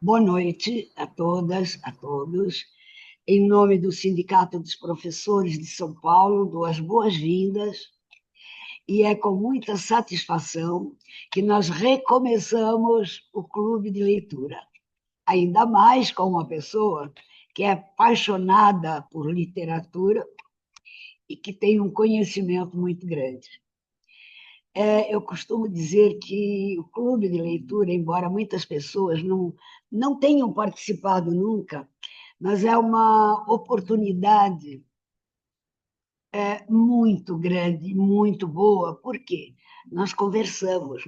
Boa noite a todas, a todos. Em nome do Sindicato dos Professores de São Paulo, dou as boas-vindas e é com muita satisfação que nós recomeçamos o Clube de Leitura. Ainda mais com uma pessoa que é apaixonada por literatura e que tem um conhecimento muito grande. Eu costumo dizer que o clube de leitura, embora muitas pessoas não tenham participado nunca, mas é uma oportunidade muito grande, muito boa, porque nós conversamos,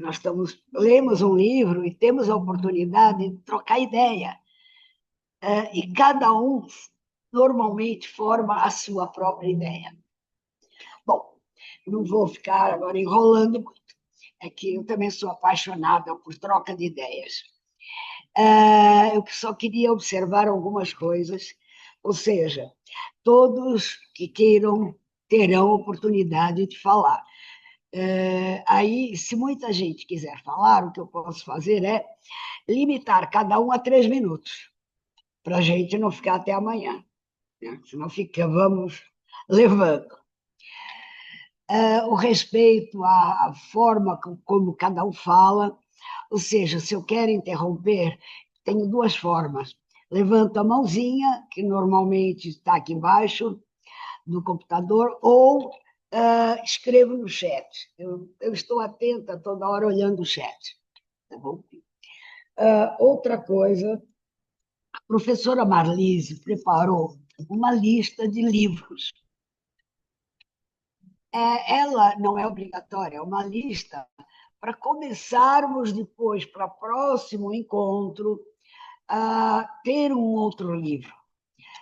lemos um livro e temos a oportunidade de trocar ideia, e cada um normalmente forma a sua própria ideia. Bom, não vou ficar agora enrolando muito, é que eu também sou apaixonada por troca de ideias. Eu só queria observar algumas coisas, ou seja, todos que queiram terão oportunidade de falar. Aí, se muita gente quiser falar, o que eu posso fazer é limitar cada um a 3 minutos, para a gente não ficar até amanhã, né? Senão vamos levando. O respeito à forma como cada um fala, ou seja, se eu quero interromper, tenho duas formas. Levanto a mãozinha, que normalmente está aqui embaixo do computador, ou escrevo no chat. Eu estou atenta toda hora olhando o chat. Tá bom? Outra coisa, a professora Marlise preparou uma lista de livros. Ela não é obrigatória, é uma lista para começarmos depois, para o próximo encontro, a ter um outro livro.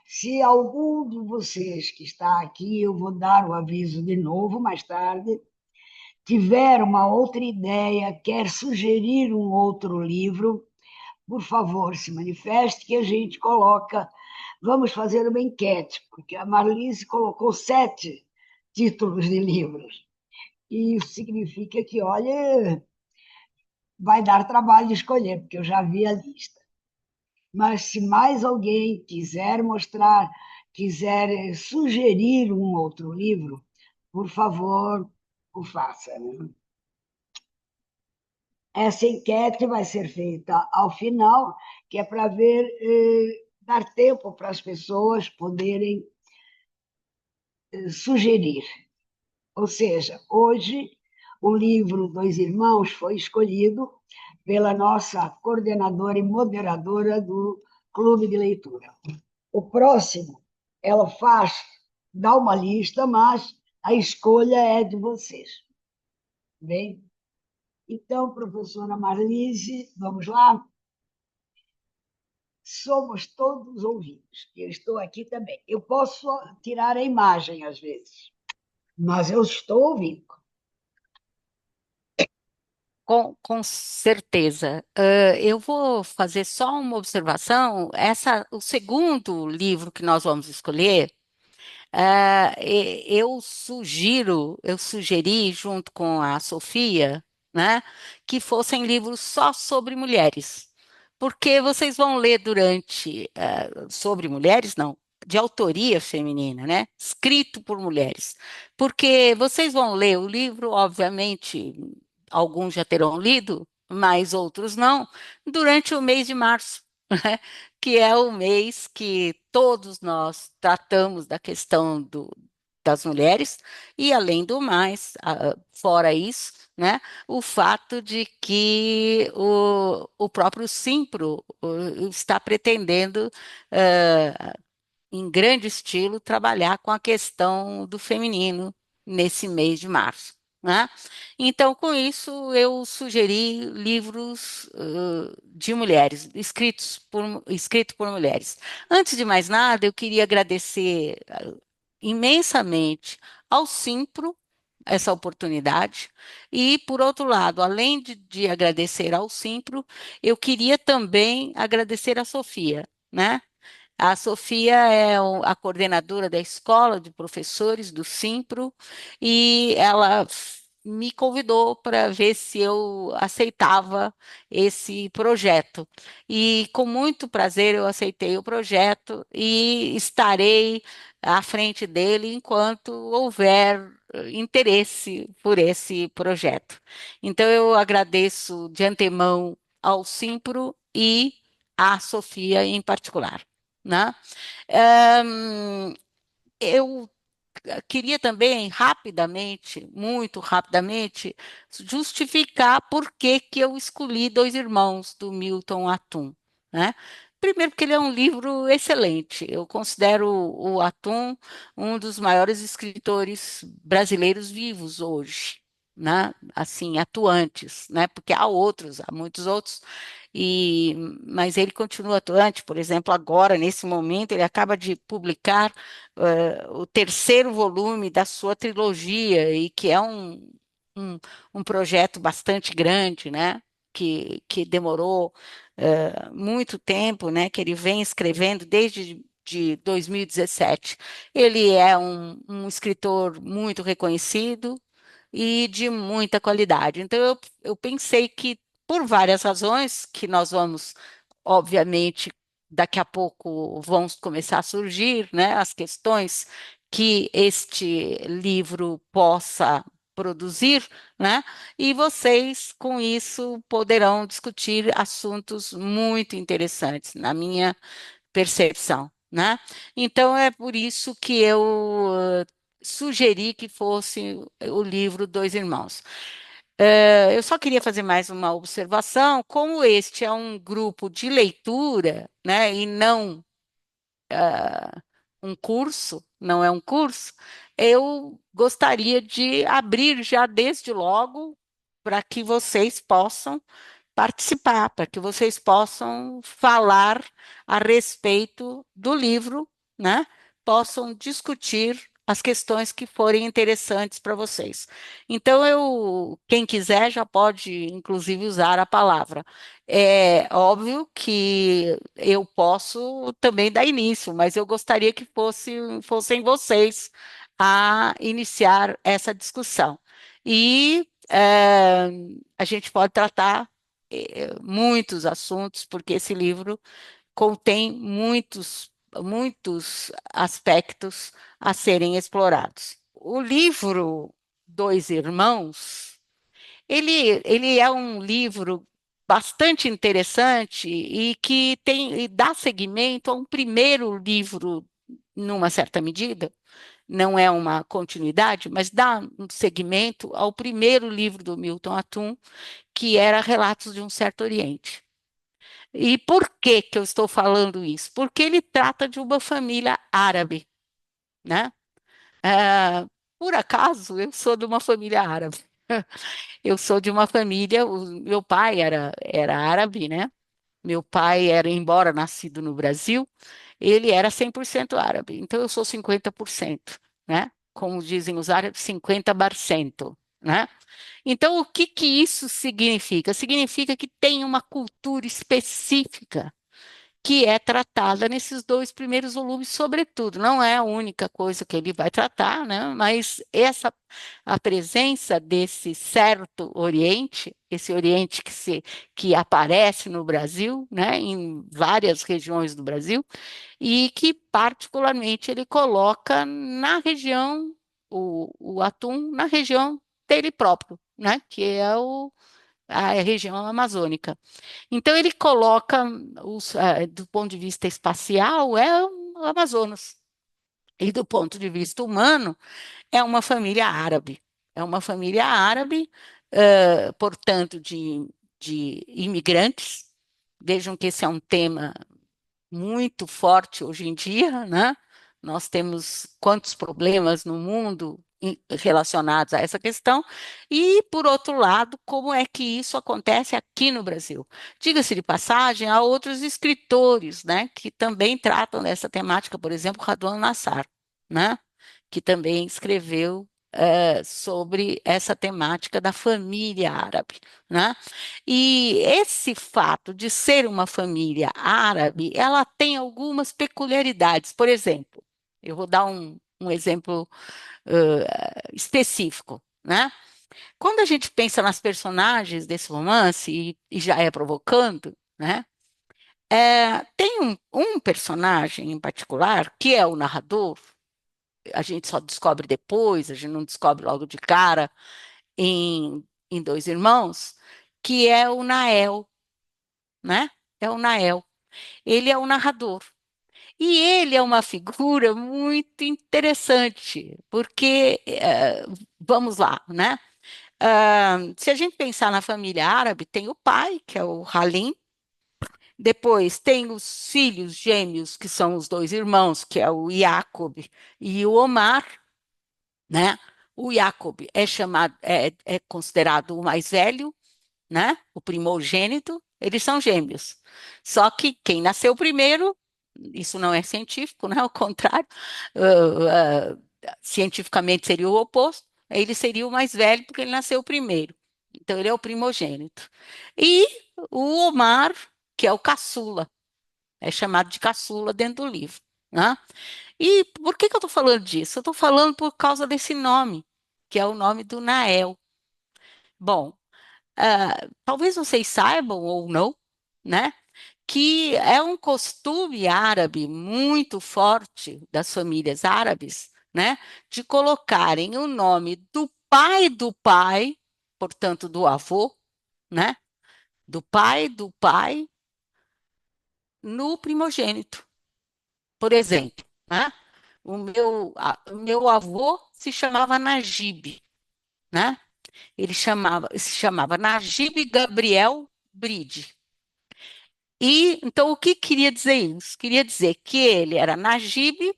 Se algum de vocês que está aqui, eu vou dar o aviso de novo mais tarde, tiver uma outra ideia, quer sugerir um outro livro, por favor, se manifeste que a gente coloca. Vamos fazer uma enquete, porque a Marlise colocou 7 títulos de livros. E isso significa que, olha, vai dar trabalho de escolher, porque eu já vi a lista. Mas se mais alguém quiser mostrar, quiser sugerir um outro livro, por favor, o faça. Né? Essa enquete vai ser feita ao final, que é para ver, dar tempo para as pessoas poderem sugerir. Ou seja, hoje o livro Dois Irmãos foi escolhido pela nossa coordenadora e moderadora do Clube de Leitura. O próximo, ela dá uma lista, mas a escolha é de vocês. Bem? Então, professora Marlise, vamos lá? Somos todos ouvidos. Eu estou aqui também. Eu posso tirar a imagem às vezes, mas eu estou ouvindo. Com certeza. Eu vou fazer só uma observação. O segundo livro que nós vamos escolher, eu sugeri, junto com a Sofia, né, que fossem livros só sobre mulheres. Porque vocês vão ler sobre mulheres, não, de autoria feminina, né, escrito por mulheres. Porque vocês vão ler o livro, obviamente, alguns já terão lido, mas outros não, durante o mês de março, né? Que é o mês que todos nós tratamos da questão das mulheres, e além do mais, fora isso, né, o fato de que o próprio Simpro está pretendendo, em grande estilo, trabalhar com a questão do feminino nesse mês de março. Né? Então, com isso, eu sugeri livros de mulheres, escritos por mulheres. Antes de mais nada, eu queria agradecer imensamente ao Simpro essa oportunidade. E, por outro lado, além de agradecer ao Simpro, eu queria também agradecer à Sofia, né? A Sofia é a coordenadora da escola de professores do Simpro e ela me convidou para ver se eu aceitava esse projeto. E com muito prazer eu aceitei o projeto e estarei à frente dele enquanto houver interesse por esse projeto. Então eu agradeço de antemão ao Simpro e à Sofia em particular, né? Ahn, eu queria também, rapidamente, muito rapidamente, justificar por que que eu escolhi Dois Irmãos, do Milton Atum, né? Primeiro, porque ele é um livro excelente. Eu considero o Atum um dos maiores escritores brasileiros vivos hoje, né? Assim, atuantes, né? Porque há outros, há muitos outros, e, mas ele continua atuante. Por exemplo, agora, nesse momento, ele acaba de publicar o terceiro volume da sua trilogia, e que é um, um projeto bastante grande, né? Que demorou muito tempo, né? Que ele vem escrevendo desde de 2017. Ele é um escritor muito reconhecido e de muita qualidade. Então, eu pensei que, por várias razões, que nós vamos, obviamente, daqui a pouco vão começar a surgir, né, as questões que este livro possa produzir, né? E vocês, com isso, poderão discutir assuntos muito interessantes, na minha percepção, né? Então é por isso que eu sugeri que fosse o livro Dois Irmãos. Eu só queria fazer mais uma observação, como este é um grupo de leitura, né, e não um curso, não é um curso, eu gostaria de abrir já desde logo para que vocês possam participar, para que vocês possam falar a respeito do livro, né? Possam discutir as questões que forem interessantes para vocês. Então, quem quiser já pode, inclusive, usar a palavra. É óbvio que eu posso também dar início, mas eu gostaria que fossem vocês a iniciar essa discussão. E a gente pode tratar muitos assuntos, porque esse livro contém muitos aspectos a serem explorados. O livro Dois Irmãos, ele é um livro bastante interessante e que e dá seguimento a um primeiro livro, numa certa medida, não é uma continuidade, mas dá um seguimento ao primeiro livro do Milton Atum, que era Relatos de um Certo Oriente. E por que que eu estou falando isso? Porque ele trata de uma família árabe, né? Ah, por acaso, eu sou de uma família árabe. Eu sou de uma família, meu pai era árabe, né? Meu pai era, embora nascido no Brasil, ele era 100% árabe. Então, eu sou 50%, né? Como dizem os árabes, 50%, né? Então, o que que isso significa? Significa que tem uma cultura específica que é tratada nesses dois primeiros volumes, sobretudo. Não é a única coisa que ele vai tratar, né? Mas a presença desse certo Oriente, esse Oriente que aparece no Brasil, né? Em várias regiões do Brasil, e que particularmente ele coloca na região, o atum, na região dele próprio, né? Que é a região amazônica. Então, ele coloca, do ponto de vista espacial, é o Amazonas. E do ponto de vista humano, é uma família árabe. É uma família árabe, portanto, de imigrantes. Vejam que esse é um tema muito forte hoje em dia, né? Nós temos quantos problemas no mundo relacionados a essa questão, e, por outro lado, como é que isso acontece aqui no Brasil. Diga-se de passagem, há outros escritores, né, que também tratam dessa temática, por exemplo, Raduan Nassar, né, que também escreveu sobre essa temática da família árabe, né? E esse fato de ser uma família árabe, ela tem algumas peculiaridades. Por exemplo, eu vou dar um exemplo específico, né? Quando a gente pensa nas personagens desse romance, e já é provocando, né? Tem um personagem em particular, que é o narrador, a gente só descobre depois, a gente não descobre logo de cara em Dois Irmãos, que é o Nael, né? É o Nael. Ele é o narrador. E ele é uma figura muito interessante, porque, vamos lá, né? Se a gente pensar na família árabe, tem o pai, que é o Halim, depois tem os filhos gêmeos, que são os dois irmãos, que é o Jacob e o Omar, né? O Jacob é considerado o mais velho, né? O primogênito, eles são gêmeos. Só que quem nasceu primeiro, isso não é científico, né? Ao contrário, cientificamente seria o oposto. Ele seria o mais velho porque ele nasceu primeiro. Então ele é o primogênito. E o Omar, que é o caçula, é chamado de caçula dentro do livro, né? E por que que eu estou falando disso? Eu estou falando por causa desse nome, que é o nome do Nael. Bom, talvez vocês saibam ou não, né? Que é um costume árabe muito forte das famílias árabes, né? De colocarem o nome do pai, portanto, do avô, né? Do pai no primogênito. Por exemplo, né? O meu avô se chamava Najib, né? Se chamava Najib Gabriel Bride. E então o que queria dizer isso? Queria dizer que ele era Najib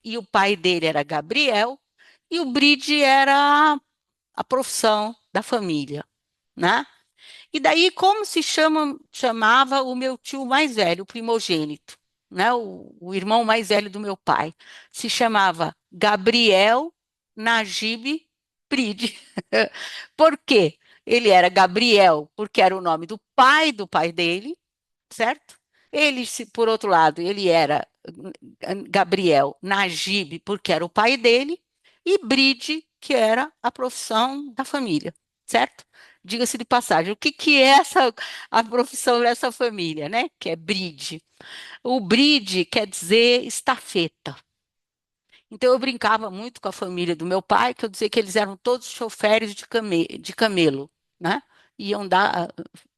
e o pai dele era Gabriel e o Bride era a profissão da família, né? E daí como chamava o meu tio mais velho, o primogênito, né? O irmão mais velho do meu pai, se chamava Gabriel Najib Bride. Por quê? Ele era Gabriel, porque era o nome do pai dele, certo? Por outro lado, ele era Gabriel Najib, porque era o pai dele, e Bride, que era a profissão da família, certo? Diga-se de passagem, o que que é a profissão dessa família, né? Que é Bride. O Bride quer dizer estafeta. Então eu brincava muito com a família do meu pai, que eu dizia que eles eram todos choferes de camelo, né? Iam dar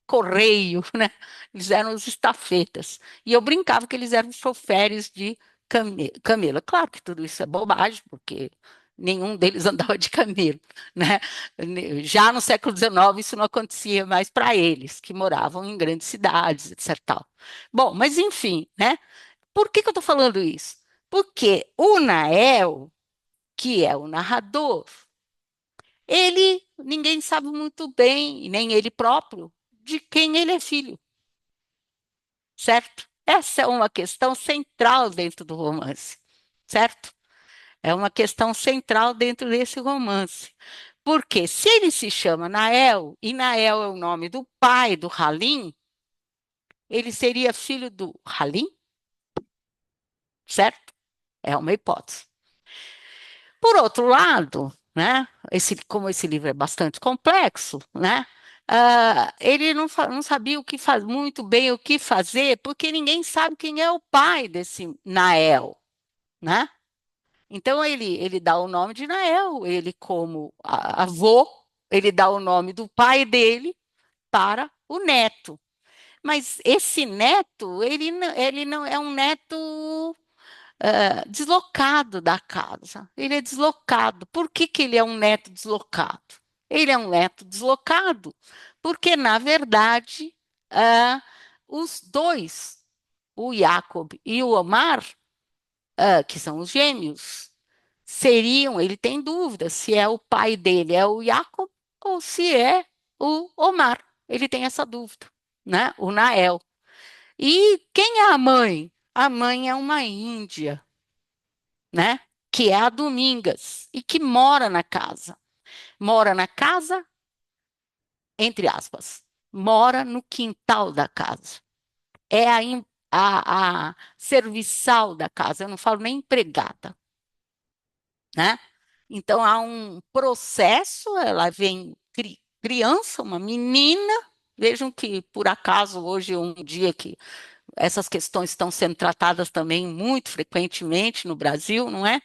correio, né? Eles eram os estafetas. E eu brincava que eles eram choferes de camelo. É claro que tudo isso é bobagem, porque nenhum deles andava de camelo, né? Já no século XIX isso não acontecia mais para eles, que moravam em grandes cidades, etc. Tal. Bom, mas enfim, né? Por que que eu estou falando isso? Porque o Nael, que é o narrador, ninguém sabe muito bem, e nem ele próprio, de quem ele é filho, certo? Essa é uma questão central dentro do romance, certo? É uma questão central dentro desse romance. Porque se ele se chama Nael, e Nael é o nome do pai do Halim, ele seria filho do Halim, certo? É uma hipótese. Por outro lado, né, como esse livro é bastante complexo, né, ele não sabia muito bem o que fazer, porque ninguém sabe quem é o pai desse Nael, né? Então ele dá o nome de Nael, ele como avô, ele dá o nome do pai dele para o neto. Mas esse neto, ele não é um neto deslocado da casa. Ele é deslocado. Por que que ele é um neto deslocado? Ele é um neto deslocado porque, na verdade, ah, os dois, o Jacob e o Omar, que são os gêmeos, ele tem dúvida se é o pai dele é o Jacob ou se é o Omar. Ele tem essa dúvida, né? O Nael. E quem é a mãe? A mãe é uma índia, né? Que é a Domingas e que mora na casa. Mora na casa, entre aspas, mora no quintal da casa. É a serviçal da casa, eu não falo nem empregada, né? Então há um processo, ela vem criança, uma menina. Vejam que, por acaso, hoje é um dia que essas questões estão sendo tratadas também muito frequentemente no Brasil, não é?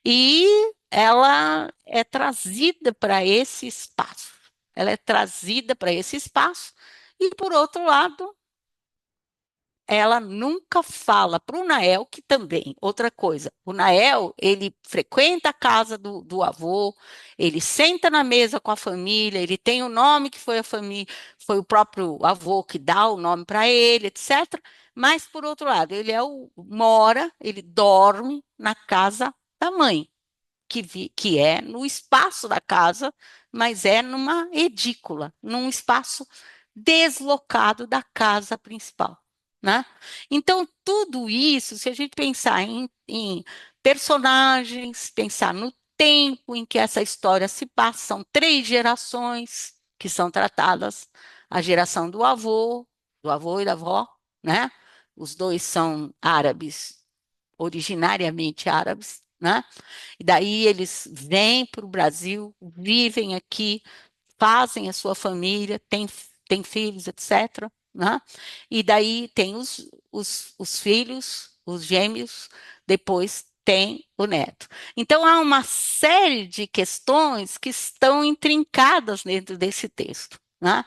E ela é trazida para esse espaço. Ela é trazida para esse espaço, e, por outro lado, ela nunca fala para o Nael, que também, outra coisa, o Nael, ele frequenta a casa do avô, ele senta na mesa com a família, ele tem o nome que foi a família, foi o próprio avô que dá o nome para ele, etc. Mas, por outro lado, mora, ele dorme na casa da mãe, que é no espaço da casa, mas é numa edícula, num espaço deslocado da casa principal, né? Então, tudo isso, se a gente pensar em personagens, pensar no tempo em que essa história se passa, são 3 gerações que são tratadas, a geração do avô e da avó, né? Os dois são árabes, originariamente árabes, né? E daí eles vêm para o Brasil, vivem aqui, fazem a sua família, têm filhos, etc., né? E daí tem os filhos, os gêmeos, depois tem o neto. Então há uma série de questões que estão intrincadas dentro desse texto, né?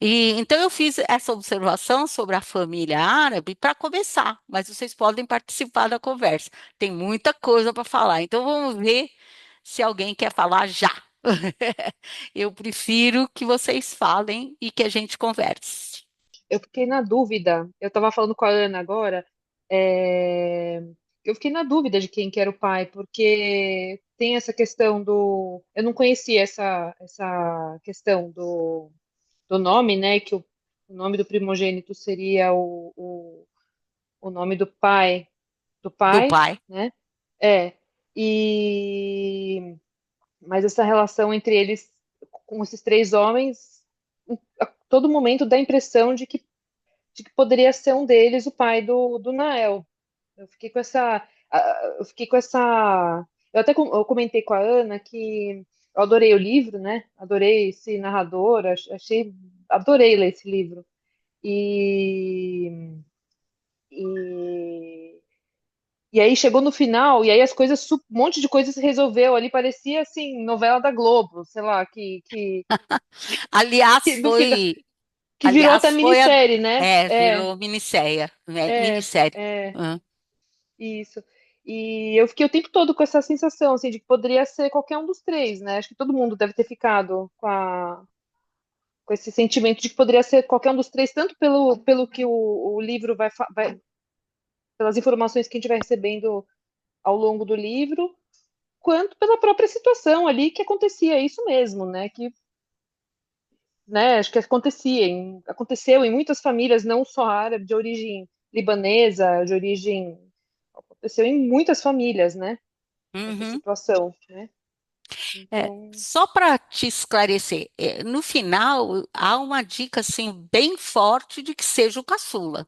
E então eu fiz essa observação sobre a família árabe para começar, mas vocês podem participar da conversa. Tem muita coisa para falar, então vamos ver se alguém quer falar já. Eu prefiro que vocês falem e que a gente converse. Eu fiquei na dúvida, eu estava falando com a Ana agora, é, eu fiquei na dúvida de quem que era o pai, porque tem essa questão do. Eu não conhecia essa questão do nome, né? Que o nome do primogênito seria o nome do Do pai, pai. né? É. E mas essa relação entre eles, com esses 3 homens, a todo momento dá a impressão de que poderia ser um deles o pai do Nael. Eu fiquei com essa, eu fiquei com essa, eu comentei com a Ana que eu adorei o livro, né? Adorei esse narrador, adorei ler esse livro. E, e, e aí chegou no final, e aí as coisas, um monte de coisas se resolveu ali, parecia assim, novela da Globo, sei lá, Aliás, no final, foi, que virou até aliás, foi a, minissérie, né? virou minissérie, né? É, Minissérie. é. Hum. Isso. E eu fiquei o tempo todo com essa sensação, assim, de que poderia ser qualquer um dos 3, né? Acho que todo mundo deve ter ficado com esse sentimento de que poderia ser qualquer um dos 3, tanto pelo que o livro pelas informações que a gente vai recebendo ao longo do livro, quanto pela própria situação ali que acontecia isso mesmo, né? Que, né, acho que aconteceu em muitas famílias, não só árabe, de origem libanesa, de origem. Aconteceu em muitas famílias, né? Essa Uhum. situação, né? É, Então, só para te esclarecer, no final há uma dica assim bem forte de que seja o caçula,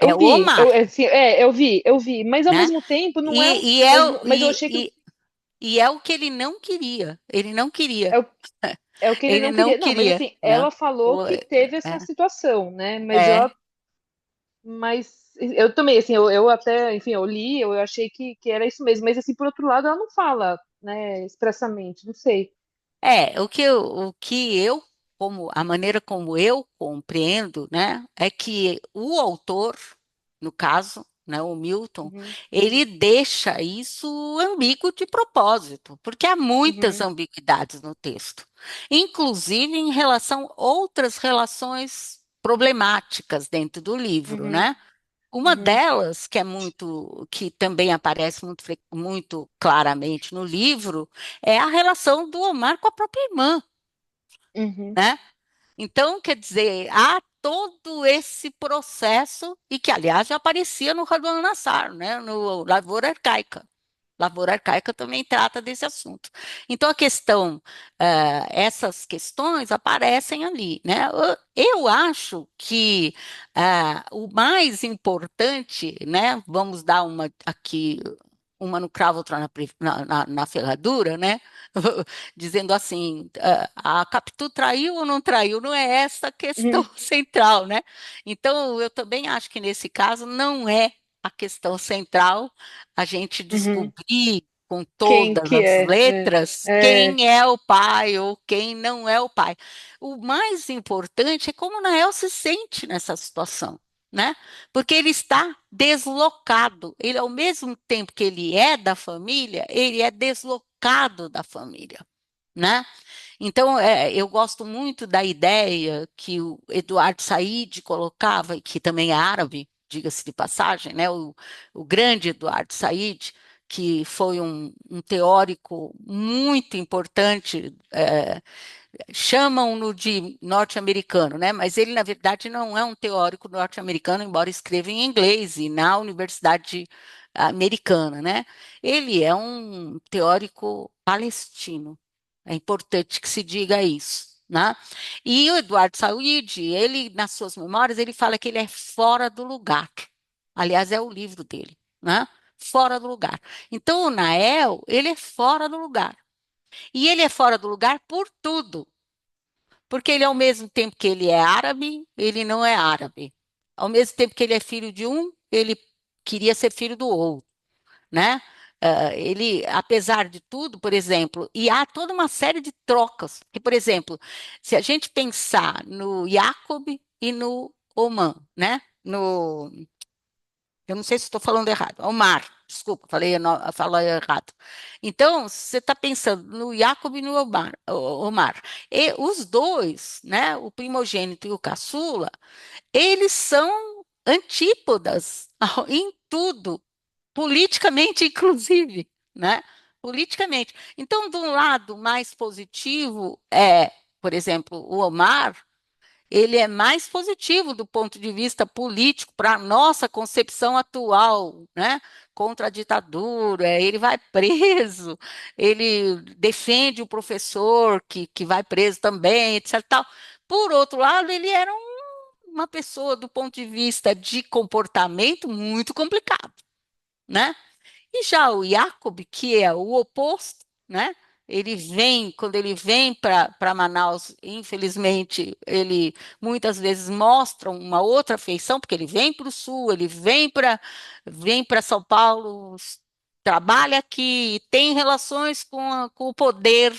eu é o vi, Omar, assim, eu vi, mas ao né? mesmo tempo não é, E, e, é, o- mas eu achei que e é o que ele não queria. Ele não queria. é o, é o que ele Ele não não queria. Não, mas queria, assim, né? ela falou O- que teve essa situação, né? é, Mas eu também, assim, eu até, enfim, eu li, eu achei que era isso mesmo, mas assim, por outro lado, ela não fala, né, expressamente, não sei. o que eu, como a maneira como eu compreendo, né, é que o autor, no caso, né, o Milton, Uhum, ele deixa isso ambíguo de propósito, porque há muitas uhum, ambiguidades no texto, inclusive em relação a outras relações problemáticas dentro do livro, uhum, né? Uma uhum, delas, que também aparece muito claramente no livro, é a relação do Omar com a própria irmã, uhum, né? Então, quer dizer, há todo esse processo, e que, aliás, já aparecia no Radwan Nassar, né? No Lavoura Arcaica. Lavoura Arcaica também trata desse assunto. Então, essas questões aparecem ali, né? Eu acho que o mais importante, né? Vamos dar uma aqui uma no cravo, outra na ferradura, né? Dizendo assim, a Capitu traiu ou não traiu? Não é essa a questão Uhum, central, né? Então, eu também acho que nesse caso não é a questão central a gente uhum. descobrir com Quem todas que as é? letras É, quem é o pai ou quem não é o pai. O mais importante é como o Nael se sente nessa situação, né? Porque ele está deslocado. Ele, ao mesmo tempo que ele é da família, ele é deslocado da família, né? Então, eu gosto muito da ideia que o Eduardo Said colocava, e que também é árabe, diga-se de passagem, né? O grande Eduardo Said, que foi um teórico muito importante, chamam-no de norte-americano, né? Mas ele, na verdade, não é um teórico norte-americano, embora escreva em inglês e na Universidade Americana, né? Ele é um teórico palestino. É importante que se diga isso, né? E o Eduardo Said, ele, nas suas memórias, ele fala que ele é fora do lugar. Aliás, é o livro dele, né? Fora do lugar. Então, o Nael, ele é fora do lugar. E ele é fora do lugar por tudo. Porque ele, ao mesmo tempo que ele é árabe, ele não é árabe. Ao mesmo tempo que ele é filho de um, ele queria ser filho do outro, né? Ele, apesar de tudo, por exemplo, e há toda uma série de trocas. Que, por exemplo, se a gente pensar no Jacob e no Oman, né? Eu não sei se estou falando errado. Omar, desculpa, falei errado. Então, você está pensando no Jacob e no Omar. E os dois, né, o primogênito e o caçula, eles são antípodas em tudo, politicamente, inclusive, né? Politicamente. Então, de um lado mais positivo por exemplo, o Omar, ele é mais positivo do ponto de vista político para a nossa concepção atual, né? Contra a ditadura, ele vai preso, ele defende o professor que vai preso também, etc. Tal. Por outro lado, ele era uma pessoa do ponto de vista de comportamento muito complicado, né? E já o Jacob, que é o oposto, né? Quando ele vem para Manaus, infelizmente, ele muitas vezes mostra uma outra feição, porque ele vem para o sul, ele vem para São Paulo, trabalha aqui, tem relações com o poder,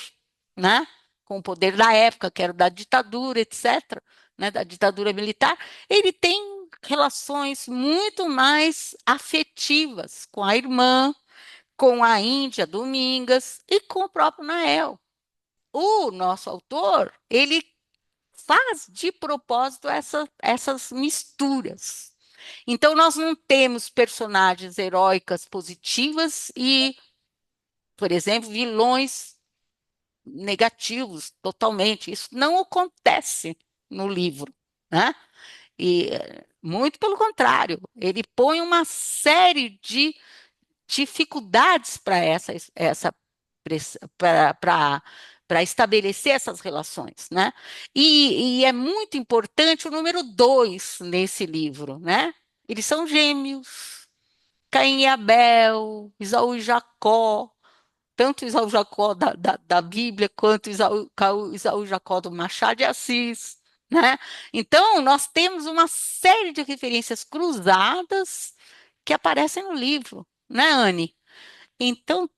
né? Com o poder da época, que era da ditadura, etc., né? Da ditadura militar. Ele tem relações muito mais afetivas com a irmã, com a Índia Domingas e com o próprio Nael. O nosso autor, ele faz de propósito essas misturas. Então, nós não temos personagens heróicas positivas e, por exemplo, vilões negativos totalmente. Isso não acontece no livro, né? E muito pelo contrário, ele põe uma série de dificuldades para para estabelecer essas relações, né? E é muito importante o número dois nesse livro, né? Eles são gêmeos, Caim e Abel, Isaú e Jacó, tanto Isaú e Jacó da Bíblia, quanto Isaú e Jacó do Machado de Assis, né? Então, nós temos uma série de referências cruzadas que aparecem no livro, né, Anne? Então,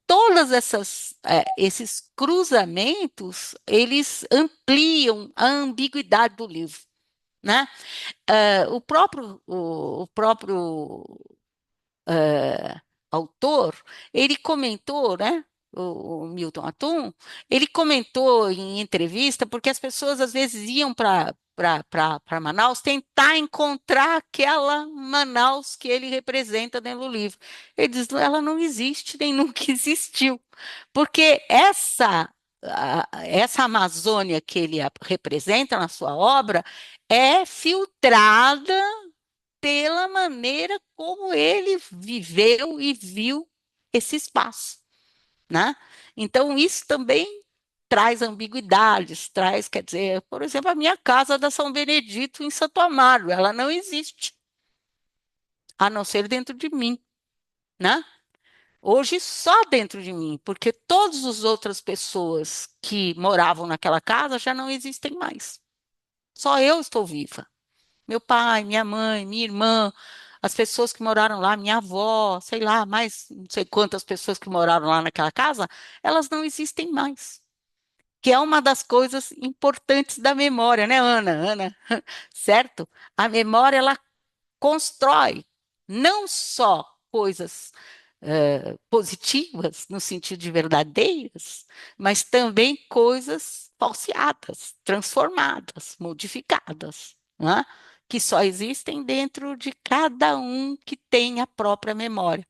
esses cruzamentos, eles ampliam a ambiguidade do livro, né? O próprio autor, ele comentou, né? O Milton Atum, ele comentou em entrevista, porque as pessoas às vezes iam para Manaus tentar encontrar aquela Manaus que ele representa dentro do livro. Ele diz, ela não existe, nem nunca existiu, porque essa Amazônia que ele representa na sua obra é filtrada pela maneira como ele viveu e viu esse espaço, né? Então, isso também traz ambiguidades, quer dizer, por exemplo, a minha casa da São Benedito em Santo Amaro, ela não existe, a não ser dentro de mim, né? Hoje só dentro de mim, porque todas as outras pessoas que moravam naquela casa já não existem mais. Só eu estou viva. Meu pai, minha mãe, minha irmã, as pessoas que moraram lá, minha avó, sei lá, mais não sei quantas pessoas que moraram lá naquela casa, elas não existem mais. Que é uma das coisas importantes da memória, né, Ana? Ana, certo? A memória, ela constrói não só coisas positivas, no sentido de verdadeiras, mas também coisas falseadas, transformadas, modificadas, né? Que só existem dentro de cada um que tem a própria memória.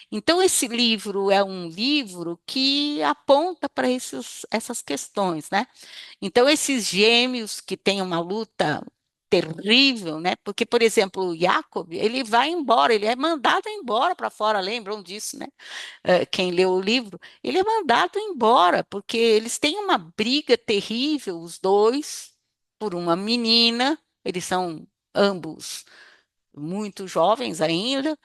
Então, esse livro é um livro que aponta para essas questões, né? Então, esses gêmeos que têm uma luta terrível, né? Porque, por exemplo, o Jacob, ele vai embora, ele é mandado embora para fora, lembram disso, né? Quem leu o livro, ele é mandado embora, porque eles têm uma briga terrível, os dois, por uma menina, eles são ambos muito jovens ainda,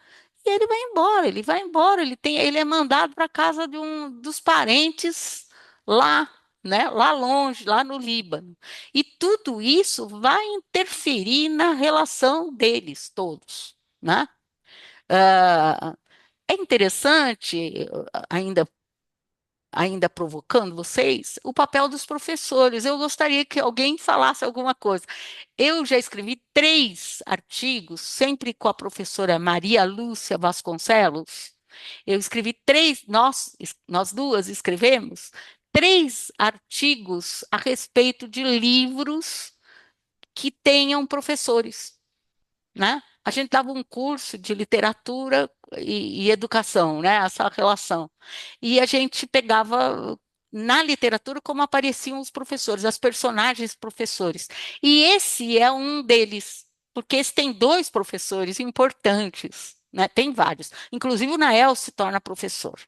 e ele vai embora, ele vai embora, ele é mandado para casa de um dos parentes lá, né, lá longe, lá no Líbano. E tudo isso vai interferir na relação deles todos, né? Ah, é interessante, ainda provocando vocês, o papel dos professores. Eu gostaria que alguém falasse alguma coisa. Eu já escrevi 3 artigos, sempre com a professora Maria Lúcia Vasconcelos. Eu escrevi 3, nós duas escrevemos 3 artigos a respeito de livros que tenham professores, né? A gente dava um curso de literatura e educação, né? Essa relação. E a gente pegava na literatura como apareciam os professores, as personagens professores. E esse é um deles, porque esse tem 2 professores importantes, né? Tem vários. Inclusive o Nael se torna professor.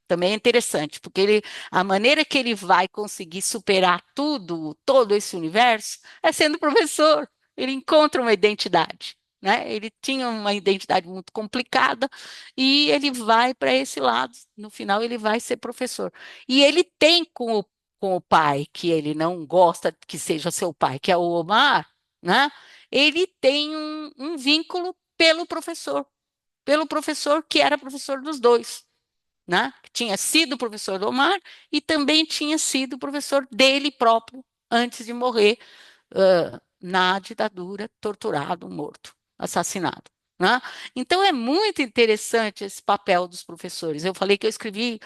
Também é interessante, porque a maneira que ele vai conseguir superar tudo, todo esse universo, é sendo professor. Ele encontra uma identidade, né? Ele tinha uma identidade muito complicada e ele vai para esse lado. No final, ele vai ser professor. E ele tem com o pai, que ele não gosta que seja seu pai, que é o Omar, né? Ele tem um vínculo pelo professor que era professor dos dois, né? Que tinha sido professor do Omar e também tinha sido professor dele próprio antes de morrer na ditadura, torturado, morto, assassinado. Né? Então é muito interessante esse papel dos professores. Eu falei que eu escrevi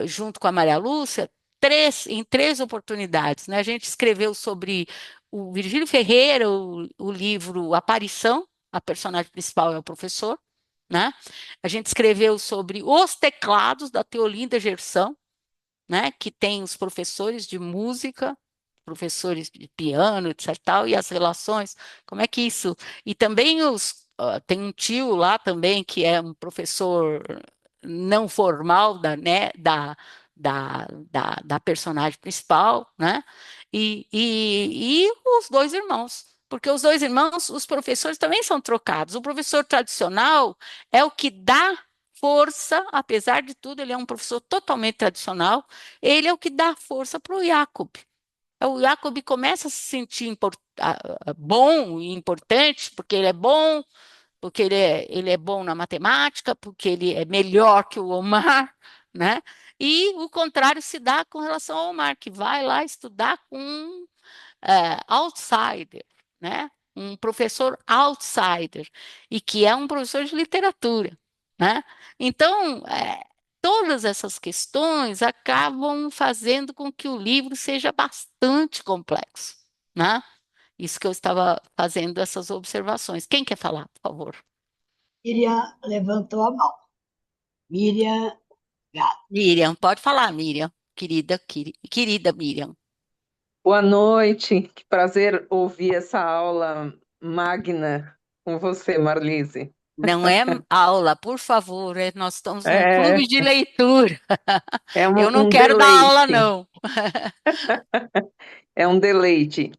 junto com a Maria Lúcia em 3 oportunidades. Né? A gente escreveu sobre o Virgílio Ferreira, o livro Aparição, a personagem principal é o professor. Né? A gente escreveu sobre os teclados da Teolinda Gerson, né, que tem os professores de música, professores de piano, etc. Tal, e as relações, como é que isso. E também tem um tio lá também que é um professor não formal da personagem principal, né? E os 2 irmãos. Porque os 2 irmãos, os professores também são trocados. O professor tradicional é o que dá força, apesar de tudo, ele é um professor totalmente tradicional, ele é o que dá força para o Jacob. O Jacob começa a se sentir bom e importante, porque ele é bom, porque ele é bom na matemática, porque ele é melhor que o Omar, né? E o contrário se dá com relação ao Omar, que vai lá estudar com um outsider, né? Um professor outsider, e que é um professor de literatura, né? Então, todas essas questões acabam fazendo com que o livro seja bastante complexo, né? Isso que eu estava fazendo essas observações. Quem quer falar, por favor? Miriam levantou a mão. Miriam Gato. Miriam, pode falar, Miriam, querida Miriam. Boa noite, que prazer ouvir essa aula magna com você, Marlise. Não é aula, por favor, nós estamos num É, clube de leitura. é Eu não um quero dar aula, deleite, não. é um deleite.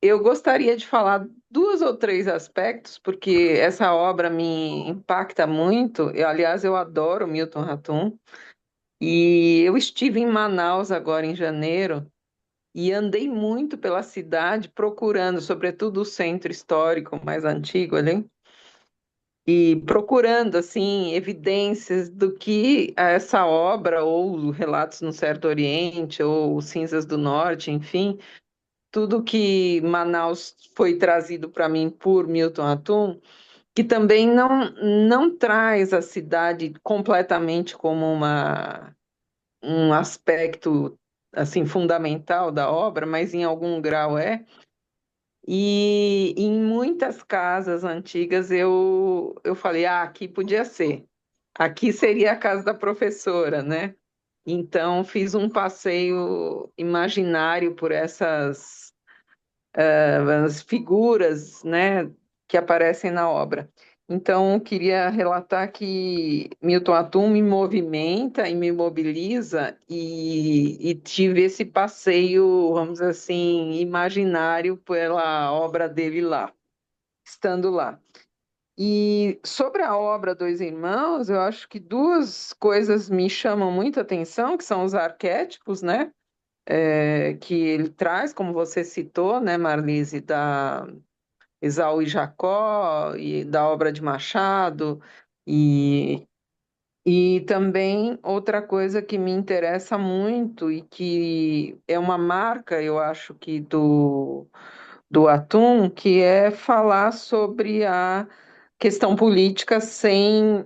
Eu gostaria de falar dois ou três aspectos, porque essa obra me impacta muito. Aliás, eu adoro Milton Ratum. E eu estive em Manaus agora em janeiro e andei muito pela cidade procurando, sobretudo o centro histórico mais antigo ali, e procurando assim evidências do que essa obra ou Relatos no Certo Oriente ou Cinzas do Norte, enfim, tudo que Manaus foi trazido para mim por Milton Atum, que também não traz a cidade completamente como um aspecto assim fundamental da obra, mas em algum grau é. E em muitas casas antigas eu falei, ah, aqui podia ser. Aqui seria a casa da professora, né? Então fiz um passeio imaginário por essas as figuras, né, que aparecem na obra. Então, queria relatar que Milton Atum me movimenta e me mobiliza e tive esse passeio, vamos dizer assim, imaginário pela obra dele lá, estando lá. E sobre a obra Dois Irmãos, eu acho que duas coisas me chamam muita atenção, que são os arquétipos, né? Que ele traz, como você citou, né, Marlise, da Esaú e Jacó, e da obra de Machado, e, e também outra coisa que me interessa muito e que é uma marca, eu acho que do Atum, que é falar sobre a questão política sem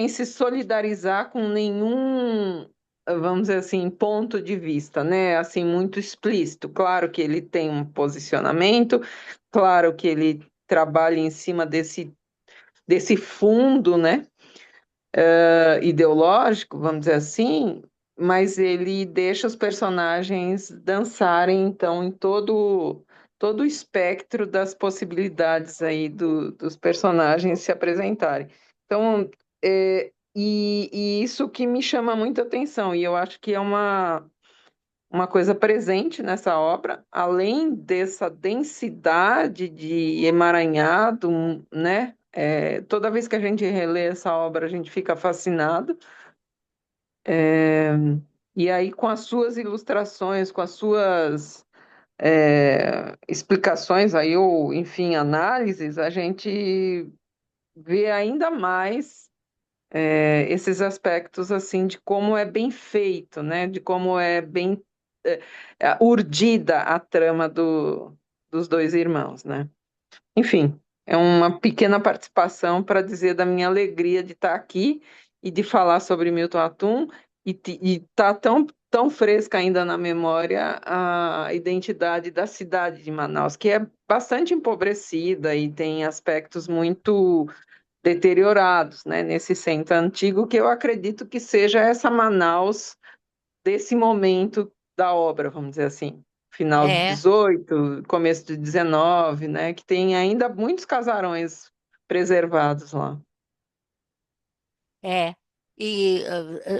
se solidarizar com nenhum, vamos dizer assim, ponto de vista, né? Assim, muito explícito. Claro que ele tem um posicionamento, claro que ele trabalha em cima desse fundo, né? Ideológico, vamos dizer assim, mas ele deixa os personagens dançarem, então, em todo o espectro das possibilidades aí dos personagens se apresentarem. Então, e isso que me chama muita atenção, e eu acho que é uma coisa presente nessa obra, além dessa densidade de emaranhado, né? Toda vez que a gente relê essa obra, a gente fica fascinado. E aí, com as suas ilustrações, com as suas explicações, aí, ou, enfim, análises, a gente vê ainda mais esses aspectos assim de como é bem feito, né? De como é bem urdida a trama dos dois irmãos, né? Enfim, é uma pequena participação para dizer da minha alegria de estar aqui e de falar sobre Milton Atum e tá tão fresca ainda na memória a identidade da cidade de Manaus, que é bastante empobrecida e tem aspectos muito deteriorados, né, nesse centro antigo, que eu acredito que seja essa Manaus desse momento da obra, vamos dizer assim, final de É, 18, começo de 19, né, que tem ainda muitos casarões preservados lá. é. E,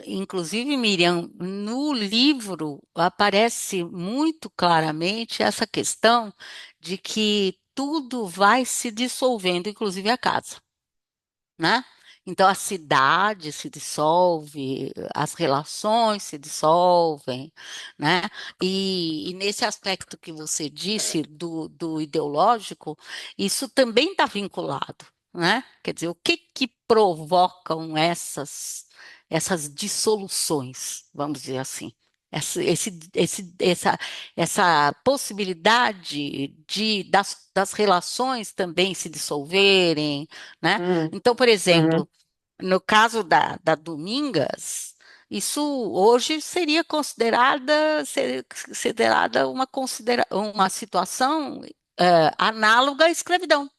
inclusive, Miriam, no livro aparece muito claramente essa questão de que tudo vai se dissolvendo, inclusive a casa, né? Então a cidade se dissolve, as relações se dissolvem, né? E nesse aspecto que você disse do ideológico, isso também está vinculado, né? Quer dizer, o que que provocam essas dissoluções, vamos dizer assim? Essa possibilidade das relações também se dissolverem, né? Hum, Então, por uhum. exemplo, no caso da Domingas, isso hoje seria considerada uma situação análoga à escravidão,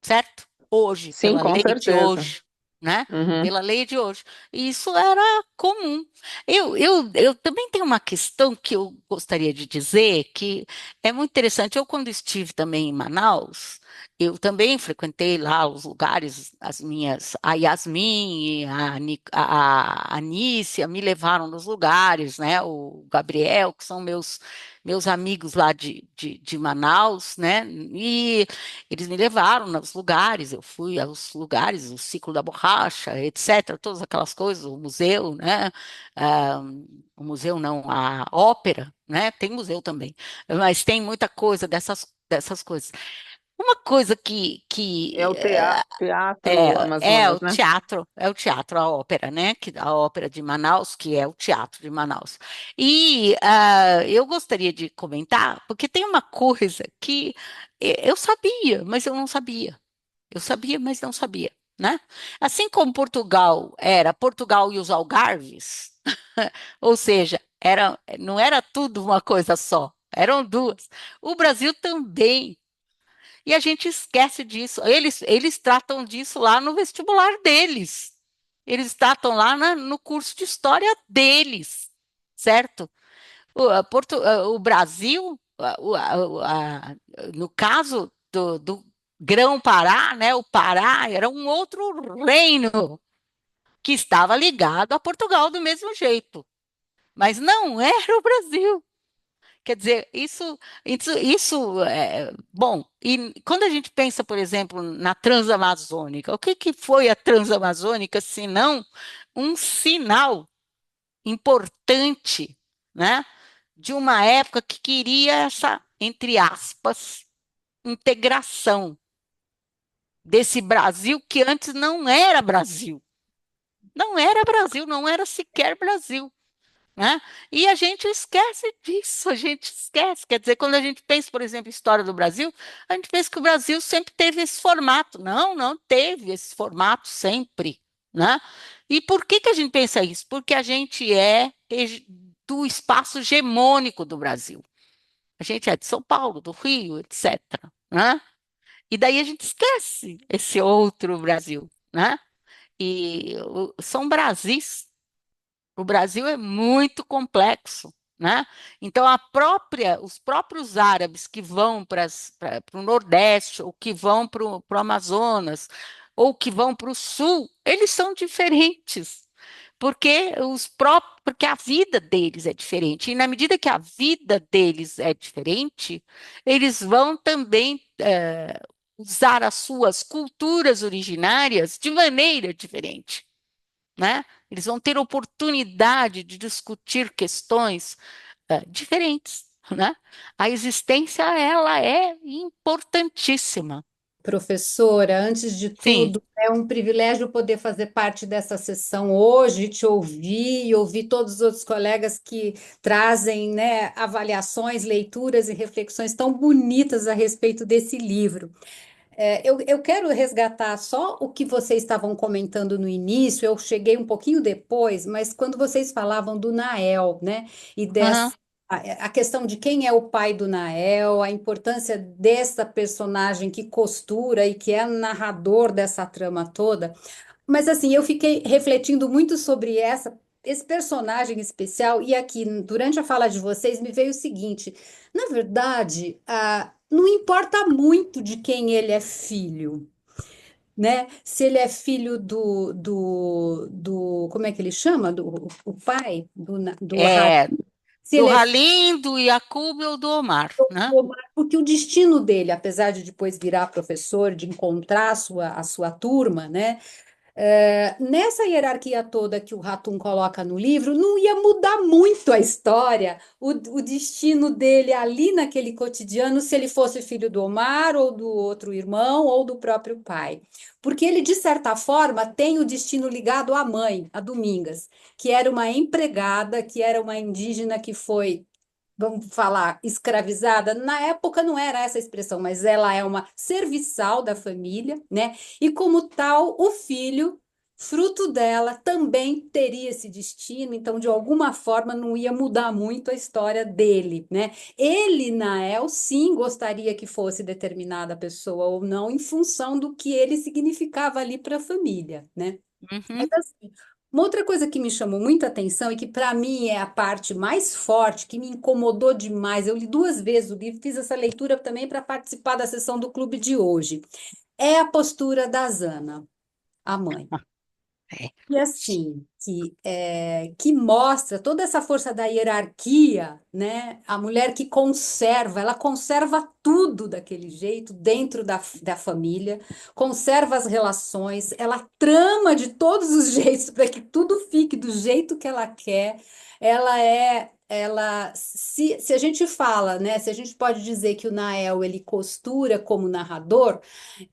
certo? Hoje, Sim, pela com lei de certeza. hoje, né? Uhum. Pela lei de hoje. E isso era comum. Eu também tenho uma questão que eu gostaria de dizer que é muito interessante. Eu, quando estive também em Manaus, eu também frequentei lá os lugares, a Yasmin e a Anícia me levaram nos lugares, né? O Gabriel, que são meus amigos lá de Manaus, né? E eles me levaram nos lugares, eu fui aos lugares, o Ciclo da Borracha, etc., todas aquelas coisas, o museu, né? Ah, o museu não, a ópera, né? Tem museu também, mas tem muita coisa dessas coisas. Uma coisa É o é, Teatro é Amazonas, o né? teatro, a ópera, né? A ópera de Manaus, que é o teatro de Manaus. E eu gostaria de comentar, porque tem uma coisa que eu sabia, mas eu não sabia. Eu sabia, mas não sabia, né? Assim como Portugal era Portugal e os Algarves, ou seja, não era tudo uma coisa só, eram duas. O Brasil também. E a gente esquece disso. Eles tratam disso lá no vestibular deles. Eles tratam lá no curso de história deles, certo? O Brasil, no caso do Grão-Pará, né? O Pará era um outro reino que estava ligado a Portugal do mesmo jeito, mas não era o Brasil. Quer dizer, isso é bom. E quando a gente pensa, por exemplo, na Transamazônica, o que que foi a Transamazônica, se não um sinal importante, né, de uma época que queria essa, entre aspas, integração desse Brasil que antes não era Brasil. Não era Brasil, não era sequer Brasil. Né? E a gente esquece disso, a gente esquece. Quer dizer, quando a gente pensa, por exemplo, em história do Brasil, a gente pensa que o Brasil sempre teve esse formato. Não, não teve esse formato sempre, né? E por que que a gente pensa isso? Porque a gente é do espaço hegemônico do Brasil. A gente é de São Paulo, do Rio, etc., né? E daí a gente esquece esse outro Brasil, né? E são Brasis. O Brasil é muito complexo, né? Então, os próprios árabes que vão para o Nordeste, ou que vão para o Amazonas, ou que vão para o Sul, eles são diferentes, porque a vida deles é diferente. E na medida que a vida deles é diferente, eles vão também usar as suas culturas originárias de maneira diferente, né? Eles vão ter oportunidade de discutir questões diferentes, né? A existência, ela é importantíssima. Professora, antes de Sim. tudo, é um privilégio poder fazer parte dessa sessão hoje, te ouvir e ouvir todos os outros colegas que trazem, né, avaliações, leituras e reflexões tão bonitas a respeito desse livro. Eu quero resgatar só o que vocês estavam comentando no início, eu cheguei um pouquinho depois, mas quando vocês falavam do Nael, né, e Aham. a questão de quem é o pai do Nael, a importância dessa personagem que costura e que é narrador dessa trama toda, mas assim, eu fiquei refletindo muito sobre esse personagem especial, e aqui, durante a fala de vocês, me veio o seguinte: na verdade, não importa muito de quem ele é filho, né? Se ele é filho como é que ele chama? O pai do É, se do ele é Halim, do Yacoub ou do Omar, né? porque o destino dele, apesar de depois virar professor, de encontrar a sua turma, né? Nessa hierarquia toda que o Ratum coloca no livro, não ia mudar muito a história, o destino dele ali naquele cotidiano, se ele fosse filho do Omar, ou do outro irmão, ou do próprio pai. Porque ele, de certa forma, tem o destino ligado à mãe, a Domingas, que era uma empregada, que era uma indígena que foi, vamos falar, escravizada. Na época não era essa a expressão, mas ela é uma serviçal da família, né? E como tal, o filho, fruto dela, também teria esse destino, então de alguma forma não ia mudar muito a história dele, né? Ele, Nael, sim gostaria que fosse determinada pessoa ou não, em função do que ele significava ali para a família, né? Mas Uhum. assim, Uma outra coisa que me chamou muita atenção e que para mim é a parte mais forte, que me incomodou demais, eu li 2 vezes o livro, fiz essa leitura também para participar da sessão do clube de hoje, é a postura da Zana, a mãe. É. E assim, que mostra toda essa força da hierarquia, né? A mulher que conserva, ela conserva tudo daquele jeito dentro da família, conserva as relações, ela trama de todos os jeitos para que tudo fique do jeito que ela quer. Se a gente fala, né? Se a gente pode dizer que o Nael ele costura como narrador,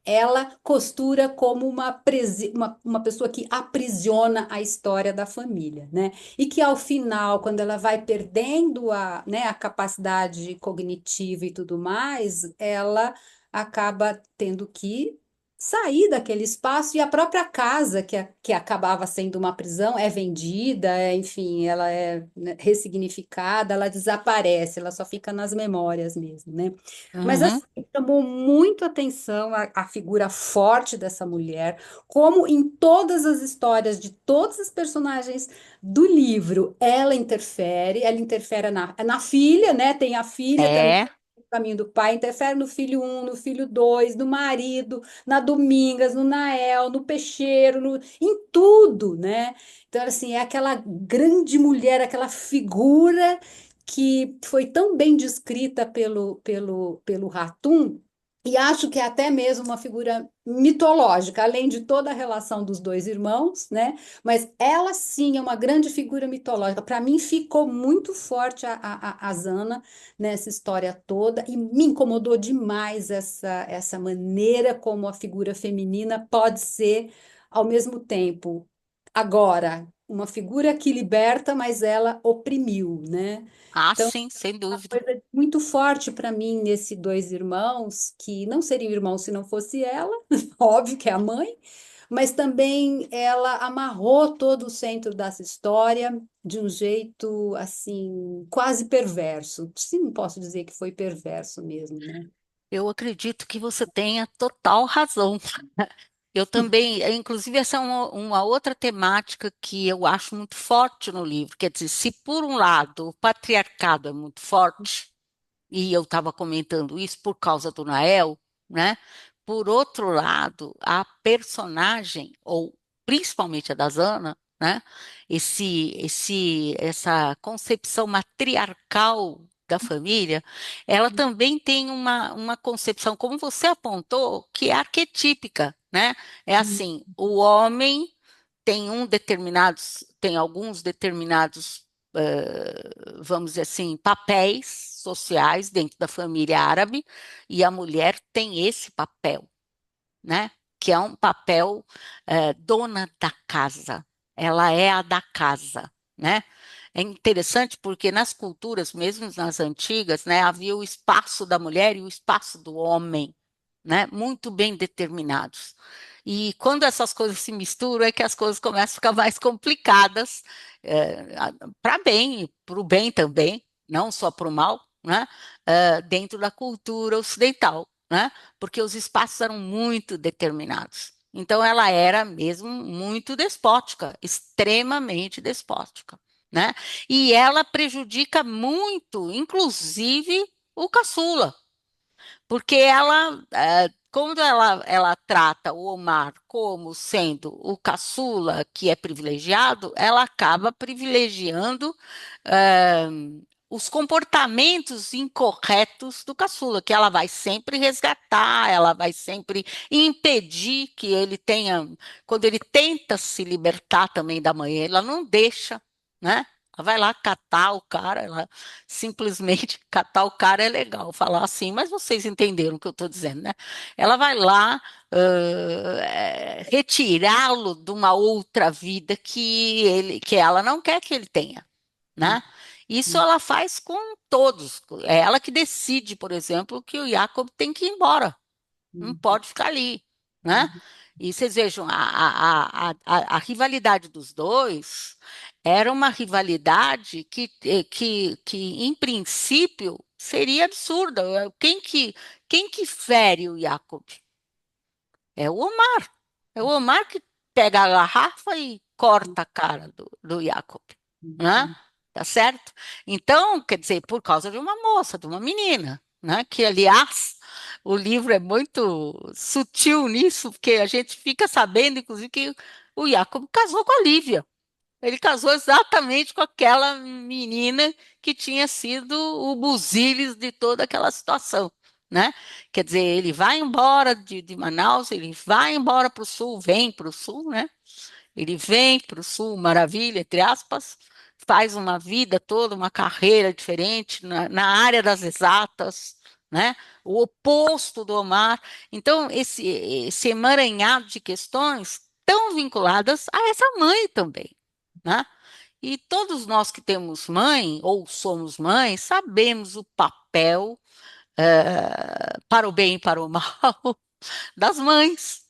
ela costura como uma pessoa que aprisiona a história da família, né? E que ao final, quando ela vai perdendo né, a capacidade cognitiva e tudo mais, ela acaba tendo que sair daquele espaço e a própria casa, que acabava sendo uma prisão, é vendida, enfim, ela é, né, ressignificada, ela desaparece, ela só fica nas memórias mesmo, né? Mas Uhum. assim, chamou muito atenção a figura forte dessa mulher, como em todas as histórias de todos os personagens do livro, ela interfere na filha, né? Tem a filha também, É. no caminho do pai, interfere no filho um, no filho dois, no marido, na Domingas, no Nael, no Peixeiro, em tudo, né? Então, assim, é aquela grande mulher, aquela figura que foi tão bem descrita pelo Ratum, e acho que é até mesmo uma figura mitológica, além de toda a relação dos dois irmãos, né? Mas ela sim é uma grande figura mitológica. Para mim ficou muito forte a Zana nessa história toda, e me incomodou demais essa maneira como a figura feminina pode ser, ao mesmo tempo, agora, uma figura que liberta, mas ela oprimiu, né? Ah, Então, sim, sem uma dúvida. coisa muito forte para mim nesse dois irmãos, que não seriam irmãos se não fosse ela, óbvio que é a mãe, mas também ela amarrou todo o centro dessa história de um jeito assim, quase perverso. Sim, não posso dizer que foi perverso mesmo, né? Eu acredito que você tenha total razão. Eu também, inclusive, essa é uma outra temática que eu acho muito forte no livro. Quer dizer, se por um lado o patriarcado é muito forte, e eu estava comentando isso por causa do Nael, né? Por outro lado, a personagem, ou principalmente a da Zana, né? Essa concepção matriarcal da família, ela também tem uma concepção, como você apontou, que é arquetípica, né? É assim, o homem tem alguns determinados vamos dizer assim, papéis sociais dentro da família árabe, e a mulher tem esse papel, né? Que é um papel dona da casa. Ela é a da casa, né? É interessante porque nas culturas, mesmo nas antigas, né, havia o espaço da mulher e o espaço do homem, né, muito bem determinados. E quando essas coisas se misturam, é que as coisas começam a ficar mais complicadas, para bem e para o bem também, não só para o mal, né, dentro da cultura ocidental, né, porque os espaços eram muito determinados. Então, ela era mesmo muito despótica, extremamente despótica, né? E ela prejudica muito, inclusive, o caçula, porque quando ela trata o Omar como sendo o caçula que é privilegiado, ela acaba privilegiando eh, os comportamentos incorretos do caçula, que ela vai sempre resgatar, ela vai sempre impedir que ele tenha, quando ele tenta se libertar também da mãe, ela não deixa, né? Ela vai lá catar o cara, ela simplesmente catar o cara é legal falar assim, mas vocês entenderam o que eu estou dizendo, né? Ela vai lá retirá-lo de uma outra vida que ela não quer que ele tenha, né? Isso ela faz com todos. É ela que decide, por exemplo, que o Jacob tem que ir embora, não pode ficar ali, né? E vocês vejam, a rivalidade dos dois era uma rivalidade que, em princípio, seria absurda. Quem que fere o Jacob? É o Omar. É o Omar que pega a garrafa e corta a cara do Jacob, né? Tá certo? Então, quer dizer, por causa de uma moça, de uma menina, né? Que, aliás, o livro é muito sutil nisso, porque a gente fica sabendo, inclusive, que o Jacob casou com a Lívia. Ele casou exatamente com aquela menina que tinha sido o buziles de toda aquela situação, né? Quer dizer, ele vai embora de Manaus, ele vai embora para o sul, vem para o sul, né? Ele vem para o sul, maravilha, entre aspas, faz uma vida toda, uma carreira diferente na área das exatas, né? O oposto do Omar. Então, esse emaranhado de questões tão vinculadas a essa mãe também, né? E todos nós que temos mãe ou somos mães sabemos o papel para o bem e para o mal das mães,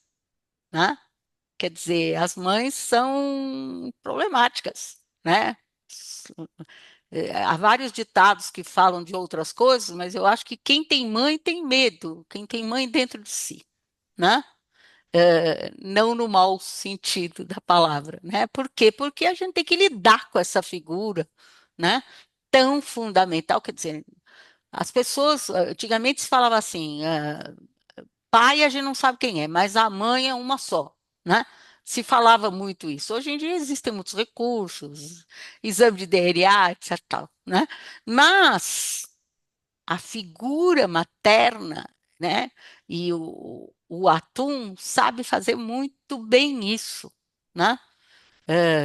né? Quer dizer, as mães são problemáticas, né? Há vários ditados que falam de outras coisas, mas eu acho que quem tem mãe tem medo, quem tem mãe dentro de si, né? Não no mau sentido da palavra, né? Por quê? Porque a gente tem que lidar com essa figura, né? Tão fundamental, quer dizer, as pessoas, antigamente se falava assim, pai a gente não sabe quem é, mas a mãe é uma só, né? Se falava muito isso. Hoje em dia existem muitos recursos, exame de DNA, etc, tal, né? Mas a figura materna, né? E o atum sabe fazer muito bem isso, né?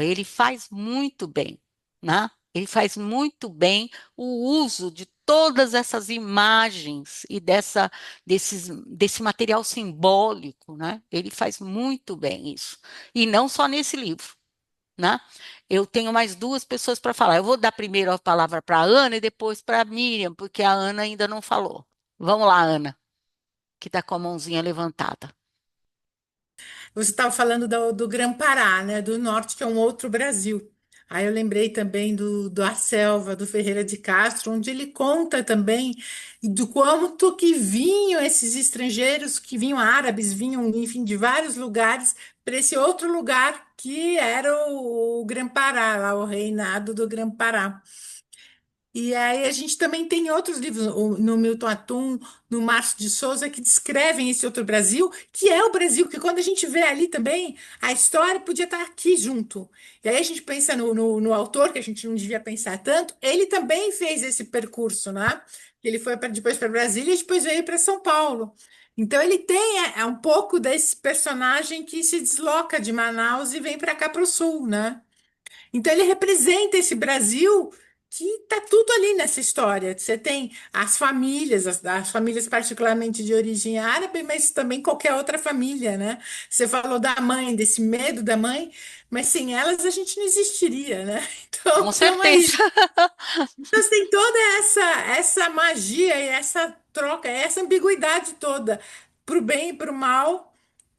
Ele faz muito bem, né? Ele faz muito bem o uso de todas essas imagens e desse material simbólico, né? Ele faz muito bem isso. E não só nesse livro, né? Eu tenho mais duas pessoas para falar. Eu vou dar primeiro a palavra para a Ana e depois para a Miriam, porque a Ana ainda não falou. Vamos lá, Ana, que está com a mãozinha levantada. Você estava falando do Grã-Pará, né? Do norte, que é um outro Brasil. Aí eu lembrei também do A Selva, do Ferreira de Castro, onde ele conta também do quanto que vinham esses estrangeiros, que vinham árabes, vinham, enfim, de vários lugares, para esse outro lugar que era o Grã-Pará, lá, o reinado do Grã-Pará. E aí a gente também tem outros livros, no Milton Atum, no Márcio de Souza, que descrevem esse outro Brasil, que é o Brasil, que quando a gente vê ali também, a história podia estar aqui junto. E aí a gente pensa no autor, que a gente não devia pensar tanto, ele também fez esse percurso, né? Ele foi depois para Brasília e depois veio para São Paulo. Então ele tem um pouco desse personagem que se desloca de Manaus e vem para cá para o sul, né? Então ele representa esse Brasil que está tudo ali nessa história. Você tem as famílias, as famílias particularmente de origem árabe, mas também qualquer outra família, né? Você falou da mãe, desse medo da mãe, mas sem elas a gente não existiria, né? Com Então, estamos certeza. aí. Então, tem toda essa magia e essa troca, essa ambiguidade toda, para o bem e para o mal.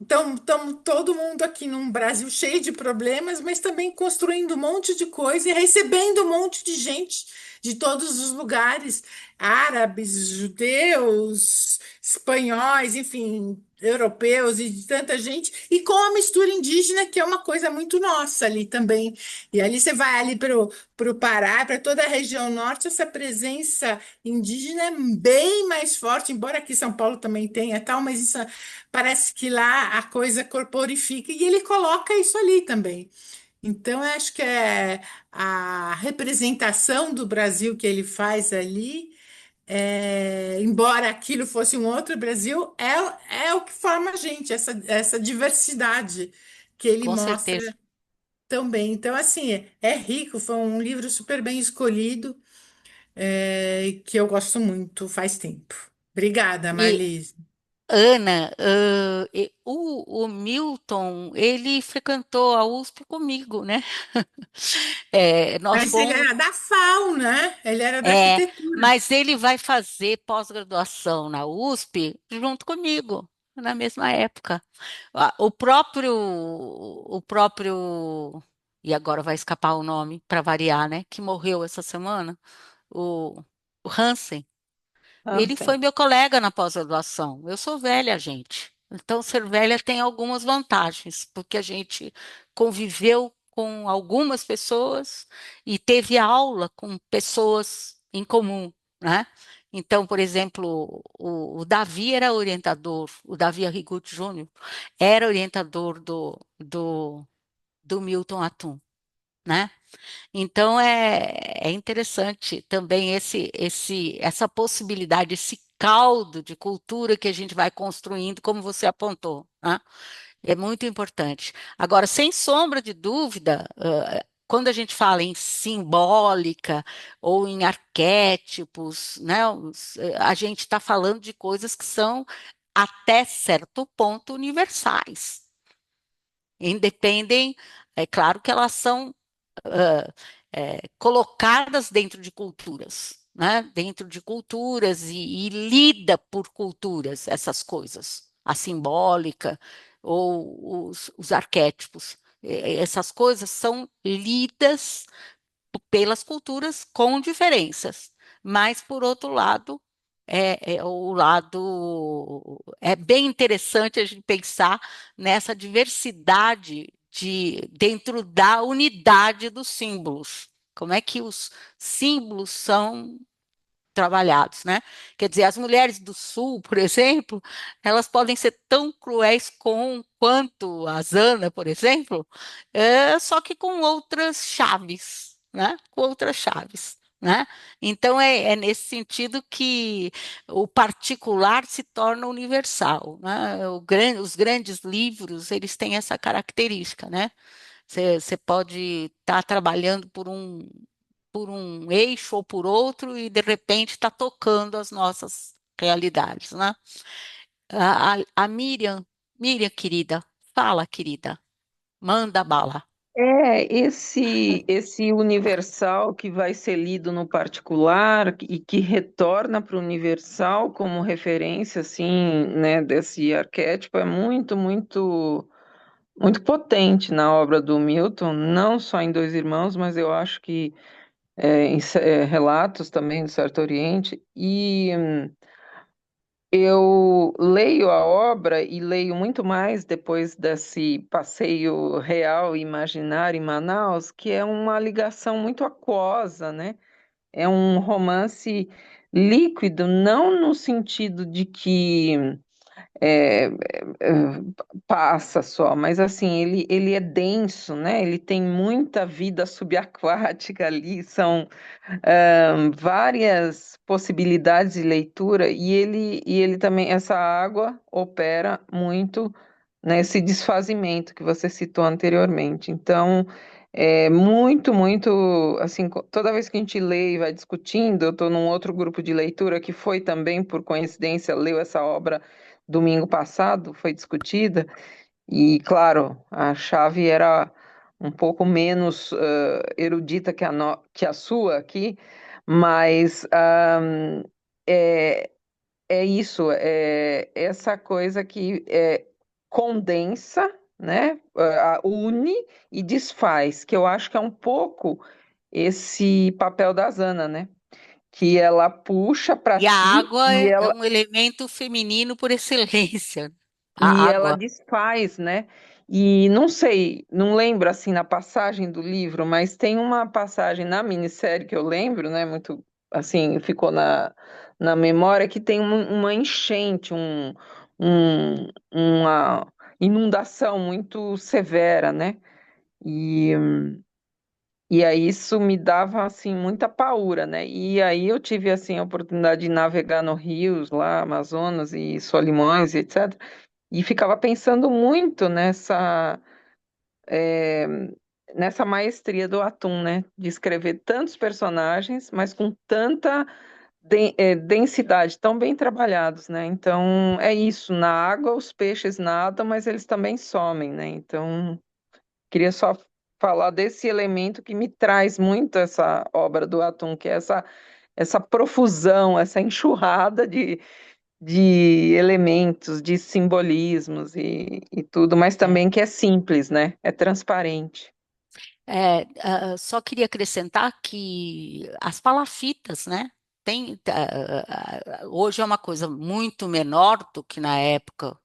Então, estamos todo mundo aqui num Brasil cheio de problemas, mas também construindo um monte de coisa e recebendo um monte de gente de todos os lugares, árabes, judeus, espanhóis, enfim, europeus e de tanta gente, e com a mistura indígena, que é uma coisa muito nossa ali também. E ali você vai ali para o Pará, para toda a região norte, essa presença indígena é bem mais forte, embora aqui em São Paulo também tenha tal, mas isso parece que lá a coisa corporifica e ele coloca isso ali também. Então, eu acho que é a representação do Brasil que ele faz ali, embora aquilo fosse um outro Brasil, é o que forma a gente, essa diversidade que ele Com mostra certeza. também. Então, assim, é rico, foi um livro super bem escolhido, que eu gosto muito faz tempo. Obrigada, E Marlise. Ana, o Milton, ele frequentou a USP comigo, né? Nós Mas ele fomos, era da FAO, né? Ele era da é, arquitetura. mas ele vai fazer pós-graduação na USP junto comigo, na mesma época. E agora vai escapar o nome, para variar, né? Que morreu essa semana, o, o Hansen. Ele foi Hansen. meu colega na pós-graduação. Eu sou velha, gente. Então, ser velha tem algumas vantagens, porque a gente conviveu com algumas pessoas e teve aula com pessoas em comum, né? Então, por exemplo, o Davi era orientador, o Davi Arrigucci Júnior era orientador do Milton Atum, né? Então é interessante também essa possibilidade, esse caldo de cultura que a gente vai construindo, como você apontou, né? É muito importante. Agora, sem sombra de dúvida, quando a gente fala em simbólica ou em arquétipos, né, a gente está falando de coisas que são até certo ponto universais. Independem, é claro que elas são colocadas dentro de culturas, né? Dentro de culturas e lida por culturas essas coisas, a simbólica ou os arquétipos. Essas coisas são lidas pelas culturas com diferenças, mas por outro lado o lado é bem interessante a gente pensar nessa diversidade dentro da unidade dos símbolos. Como é que os símbolos são trabalhados, né? Quer dizer, as mulheres do Sul, por exemplo, elas podem ser tão cruéis quanto a Zana, por exemplo, só que com outras chaves, né? Com outras chaves. Né? Então é nesse sentido que o particular se torna universal, né? Os grandes livros eles têm essa característica, né? Você pode estar trabalhando por um eixo ou por outro e de repente está tocando as nossas realidades, né? A Miriam, querida, fala, querida, manda bala. Esse universal que vai ser lido no particular e que retorna para o universal como referência, assim, né, desse arquétipo é muito, muito, muito potente na obra do Milton, não só em Dois Irmãos, mas eu acho que em relatos também do Certo Oriente. E eu leio a obra e leio muito mais depois desse passeio real e imaginário em Manaus, que é uma ligação muito aquosa, né? É um romance líquido, não no sentido de que é, passa só, mas assim, ele é denso, né? Ele tem muita vida subaquática ali, são várias possibilidades de leitura e ele também, essa água opera muito nesse desfazimento que você citou anteriormente. Então, é muito, muito, assim, toda vez que a gente lê e vai discutindo, eu estou num outro grupo de leitura que foi também, por coincidência, leu essa obra domingo passado, foi discutida, e, claro, a chave era um pouco menos erudita que a sua aqui, mas é, é isso, é essa coisa que condensa, né, une e desfaz, que eu acho que é um pouco esse papel da Zana, né? Que ela puxa para E a si água é um elemento feminino por excelência. A e ela água. desfaz, né? E não sei, não lembro assim na passagem do livro, mas tem uma passagem na minissérie que eu lembro, né? Muito assim, ficou na memória que tem uma enchente, uma inundação muito severa, né? E, e aí isso me dava assim muita paura, né? E aí eu tive assim a oportunidade de navegar no rios lá, Amazonas e Solimões, e etc. E ficava pensando muito nessa maestria do Atum, né? De escrever tantos personagens, mas com tanta densidade, tão bem trabalhados, né? Então, é isso, na água os peixes nadam, mas eles também somem, né? Então, queria só falar desse elemento que me traz muito essa obra do Atum, que é essa profusão, essa enxurrada de elementos, de simbolismos e tudo, mas É. também que é simples, né? É transparente. Só queria acrescentar que as palafitas, né? Hoje é uma coisa muito menor do que na época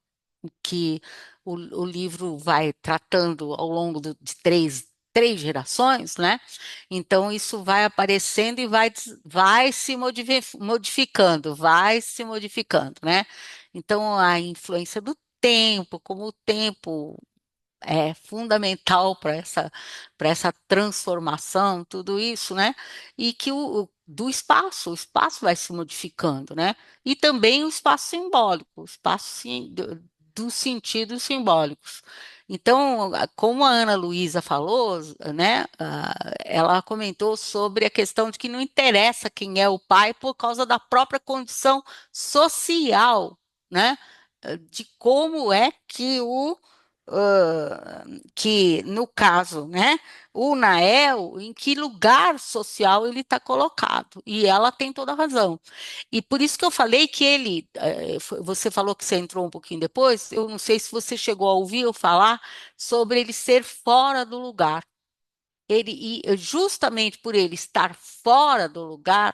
que o livro vai tratando ao longo de 3 3 gerações, né? Então isso vai aparecendo e vai se modificando, vai se modificando, né? Então a influência do tempo, como o tempo é fundamental para essa transformação, tudo isso, né? E que do espaço, o espaço vai se modificando, né? E também o espaço simbólico, o espaço dos sentidos simbólicos. Então, como a Ana Luísa falou, né? Ela comentou sobre a questão de que não interessa quem é o pai por causa da própria condição social, né? De como é que que no caso, né, o Nael, em que lugar social ele está colocado, e ela tem toda a razão. E por isso que eu falei que ele, você falou que você entrou um pouquinho depois, eu não sei se você chegou a ouvir eu falar sobre ele ser fora do lugar. E justamente por ele estar fora do lugar,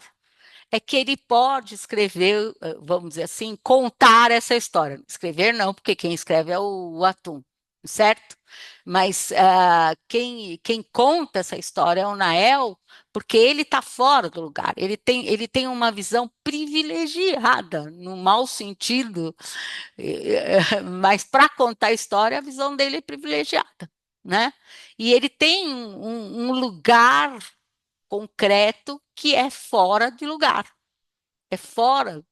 é que ele pode escrever, vamos dizer assim, contar essa história. Escrever não, porque quem escreve é o Atum, certo? Mas quem conta essa história é o Nael, porque ele está fora do lugar. Ele tem uma visão privilegiada, no mau sentido, mas para contar a história, a visão dele é privilegiada, né? E ele tem um lugar concreto que é fora de lugar. É fora,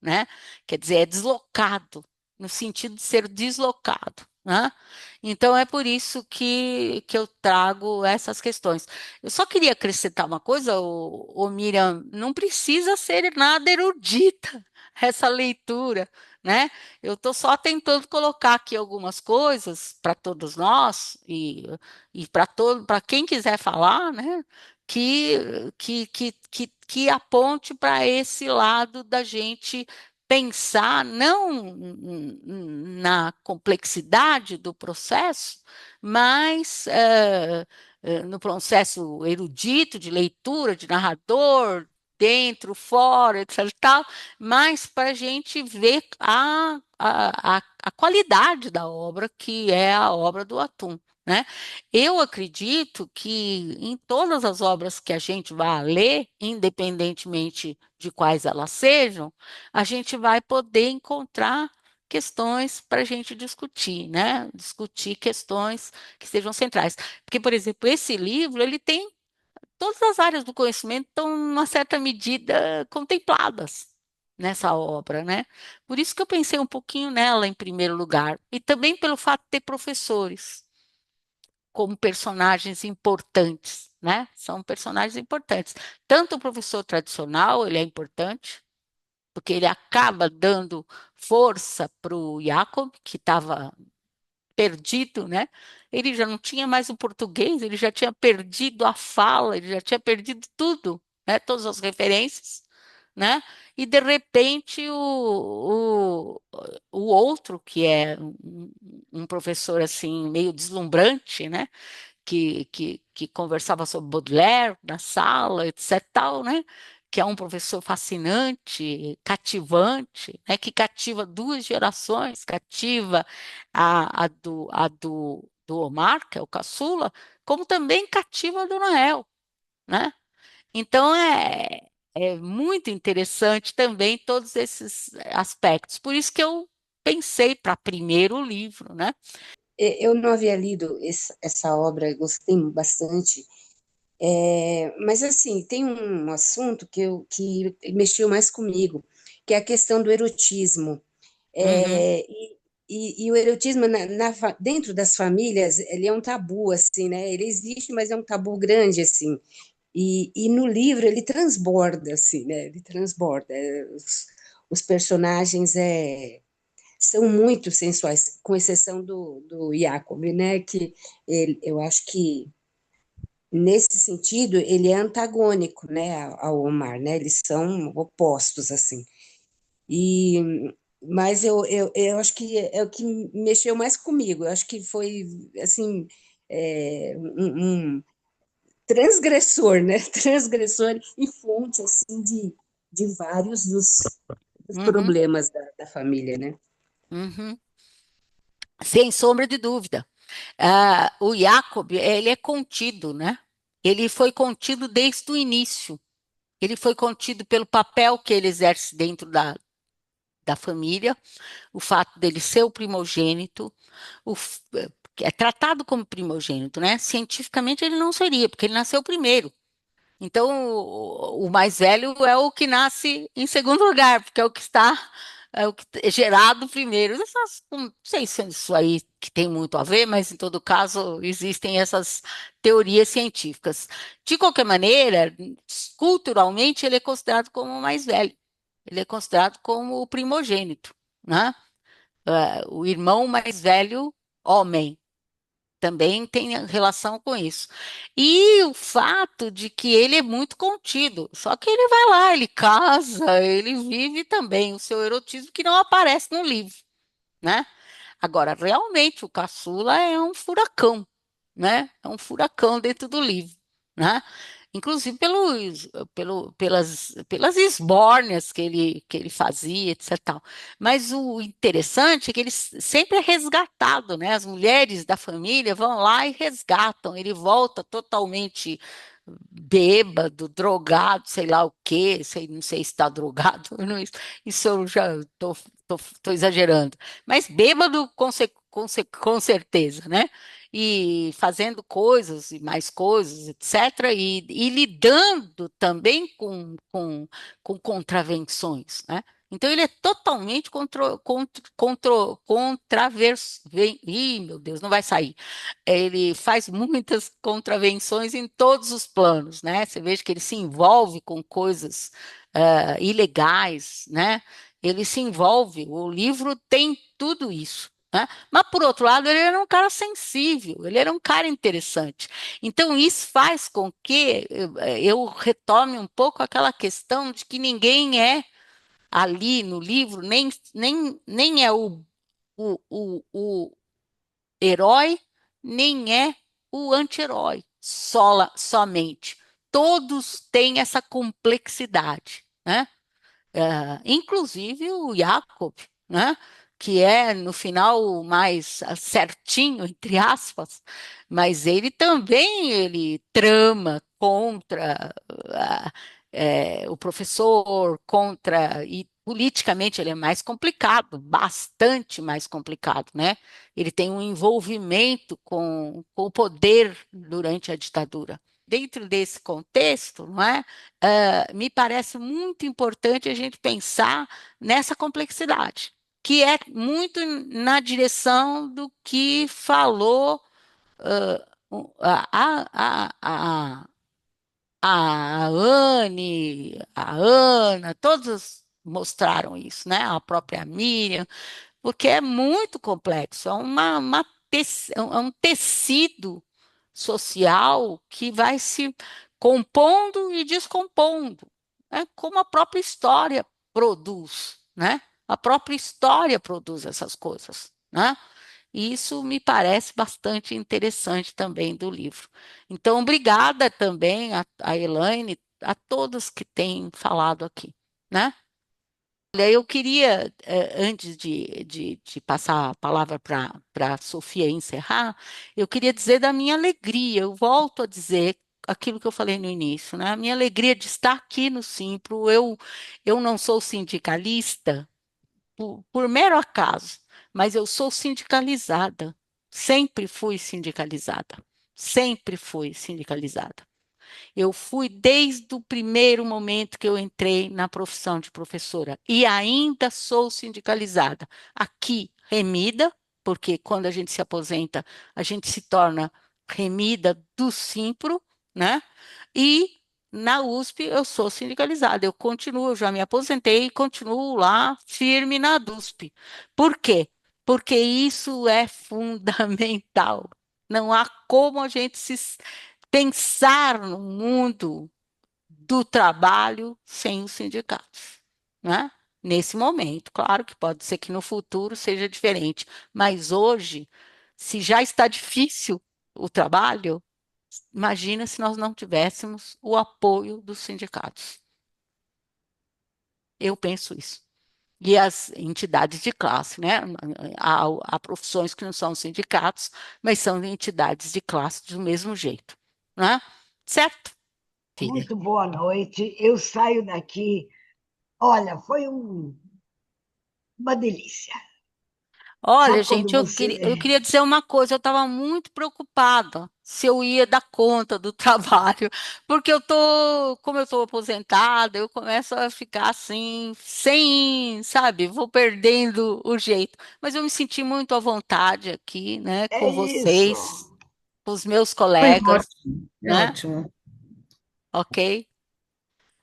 né? Quer dizer, é deslocado, no sentido de ser deslocado, né? Então, é por isso que eu trago essas questões. Eu só queria acrescentar uma coisa, Miriam, não precisa ser nada erudita essa leitura, né? Eu estou só tentando colocar aqui algumas coisas para todos nós e para quem quiser falar, né? Que aponte para esse lado da gente pensar não na complexidade do processo, mas no processo erudito de leitura, de narrador, dentro, fora, etc. Tal, mas para a gente ver a qualidade da obra, que é a obra do Atum. Né? Eu acredito que em todas as obras que a gente vai ler, independentemente de quais elas sejam, a gente vai poder encontrar questões para a gente discutir, né? Discutir questões que sejam centrais. Porque, por exemplo, esse livro, ele tem todas as áreas do conhecimento estão, em uma certa medida, contempladas nessa obra, né? Por isso que eu pensei um pouquinho nela em primeiro lugar, e também pelo fato de ter professores como personagens importantes, né? São personagens importantes. Tanto o professor tradicional, ele é importante, porque ele acaba dando força para o Jacob, que estava perdido, né? Ele já não tinha mais o português, ele já tinha perdido a fala, ele já tinha perdido tudo, né? Todas as referências, né? E de repente o outro, que é um professor assim meio deslumbrante, né? Que conversava sobre Baudelaire na sala, etc. Tal, né? Que é um professor fascinante, cativante, né? Que cativa 2 gerações, cativa do Omar, que é o caçula, como também cativa a do Noel, né? Então é muito interessante também todos esses aspectos. Por isso que eu pensei para primeiro livro, né? Eu não havia lido essa obra, gostei bastante, mas assim, tem um assunto que mexeu mais comigo, que é a questão do erotismo. Uhum, E o erotismo dentro das famílias, ele é um tabu, assim, né? Ele existe, mas é um tabu grande, assim. E no livro ele transborda, assim, né? Ele transborda. Os personagens são muito sensuais, com exceção do Jacob, né? Que eu acho que nesse sentido ele é antagônico, né? Ao Omar, né? Eles são opostos, assim. E mas eu acho que é o que mexeu mais comigo. Eu acho que foi assim um transgressor, né? Transgressor e fonte assim de vários dos uhum, problemas da família, né? uhum. Sem sombra de dúvida. O Jacob, ele é contido, né? Ele foi contido desde o início. Ele foi contido pelo papel que ele exerce dentro da família, o fato dele ser o primogênito, é tratado como primogênito, né? Cientificamente ele não seria, porque ele nasceu primeiro. Então, o mais velho é o que nasce em segundo lugar, porque é o que é gerado primeiro. Não sei se isso aí que tem muito a ver, mas em todo caso existem essas teorias científicas. De qualquer maneira, culturalmente ele é considerado como o mais velho. Ele é considerado como o primogênito, né? O irmão mais velho, homem também tem relação com isso. E o fato de que ele é muito contido, só que ele vai lá, ele casa, ele vive também o seu erotismo que não aparece no livro, né? Agora, realmente, o caçula é um furacão, né? É um furacão dentro do livro, né? Inclusive pelas esbórnias que ele fazia, etc. Tal. Mas o interessante é que ele sempre é resgatado, né? As mulheres da família vão lá e resgatam. Ele volta totalmente bêbado, drogado, sei lá o quê, não sei se está drogado, isso eu já estou exagerando, mas bêbado com certeza, né? E fazendo coisas e mais coisas, etc., e lidando também com contravenções, né? Então ele é totalmente Ih, meu Deus, não vai sair. Ele faz muitas contravenções em todos os planos, né? Você veja que ele se envolve com coisas ilegais, né? Ele se envolve, o livro tem tudo isso. Né? Mas, por outro lado, ele era um cara sensível, ele era um cara interessante. Então, isso faz com que eu retome um pouco aquela questão de que ninguém é ali no livro, nem é o herói, nem é o anti-herói, somente. Todos têm essa complexidade, né? Inclusive o Jacob, né? Que é no final o mais certinho, entre aspas, mas ele trama contra o professor, e politicamente ele é mais complicado, bastante mais complicado, né? Ele tem um envolvimento com o poder durante a ditadura. Dentro desse contexto, não é? Me parece muito importante a gente pensar nessa complexidade, que é muito na direção do que falou a Anne, a Ana, todos mostraram isso, né? A própria Miriam, porque é muito complexo, é um tecido social que vai se compondo e descompondo, né? Como a própria história produz, né? A própria história produz essas coisas, né? E isso me parece bastante interessante também do livro. Então, obrigada também a Elaine, a todos que têm falado aqui, né? Olha, eu queria, antes de passar a palavra para a Sofia encerrar, eu queria dizer da minha alegria. Eu volto a dizer aquilo que eu falei no início, né? A minha alegria de estar aqui no Simpro. Eu não sou sindicalista por mero acaso, mas eu sou sindicalizada. Sempre fui sindicalizada. Sempre fui sindicalizada. Eu fui desde o primeiro momento que eu entrei na profissão de professora e ainda sou sindicalizada. Aqui, remida, porque quando a gente se aposenta, a gente se torna remida do Simpro, né? E na USP eu sou sindicalizada. Eu continuo, eu já me aposentei e continuo lá firme na USP. Por quê? Porque isso é fundamental. Não há como a gente se pensar no mundo do trabalho sem os sindicatos, né? Nesse momento, claro que pode ser que no futuro seja diferente, mas hoje, se já está difícil o trabalho, imagina se nós não tivéssemos o apoio dos sindicatos. Eu penso isso. e as entidades de classe, né? Há profissões que não são sindicatos, mas são entidades de classe do mesmo jeito, né? Certo, filha? Muito boa noite. Eu saio daqui. Olha, foi uma delícia. Olha, Sabe quando gente, você. eu queria dizer uma coisa, eu estava muito preocupada se eu ia dar conta do trabalho, porque como eu estou aposentada, eu começo a ficar assim, sem, sabe, vou perdendo o jeito. Mas eu me senti muito à vontade aqui, né, É com isso. vocês, com os meus Foi colegas, ótimo, é né? ótimo. Ok?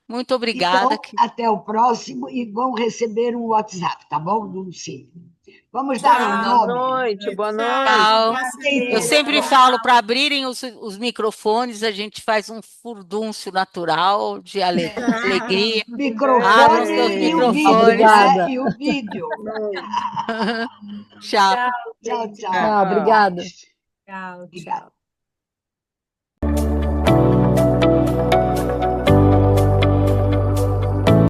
Muito obrigada. Então, até o próximo e vão receber um WhatsApp, tá bom? Não sei. Vamos dar um Tchau, Boa nome. noite, boa tchau, noite. Tchau. Eu Marcelino. sempre falo para abrirem os microfones, a gente faz um furdúncio natural de Tchau. alegria. Abra os seus Microfone e o vídeo, microfones. né? Obrigada. E o vídeo. Tchau. Tchau, Tchau, gente. tchau. Tchau. Até Obrigada. mais. Tchau, Obrigada. tchau.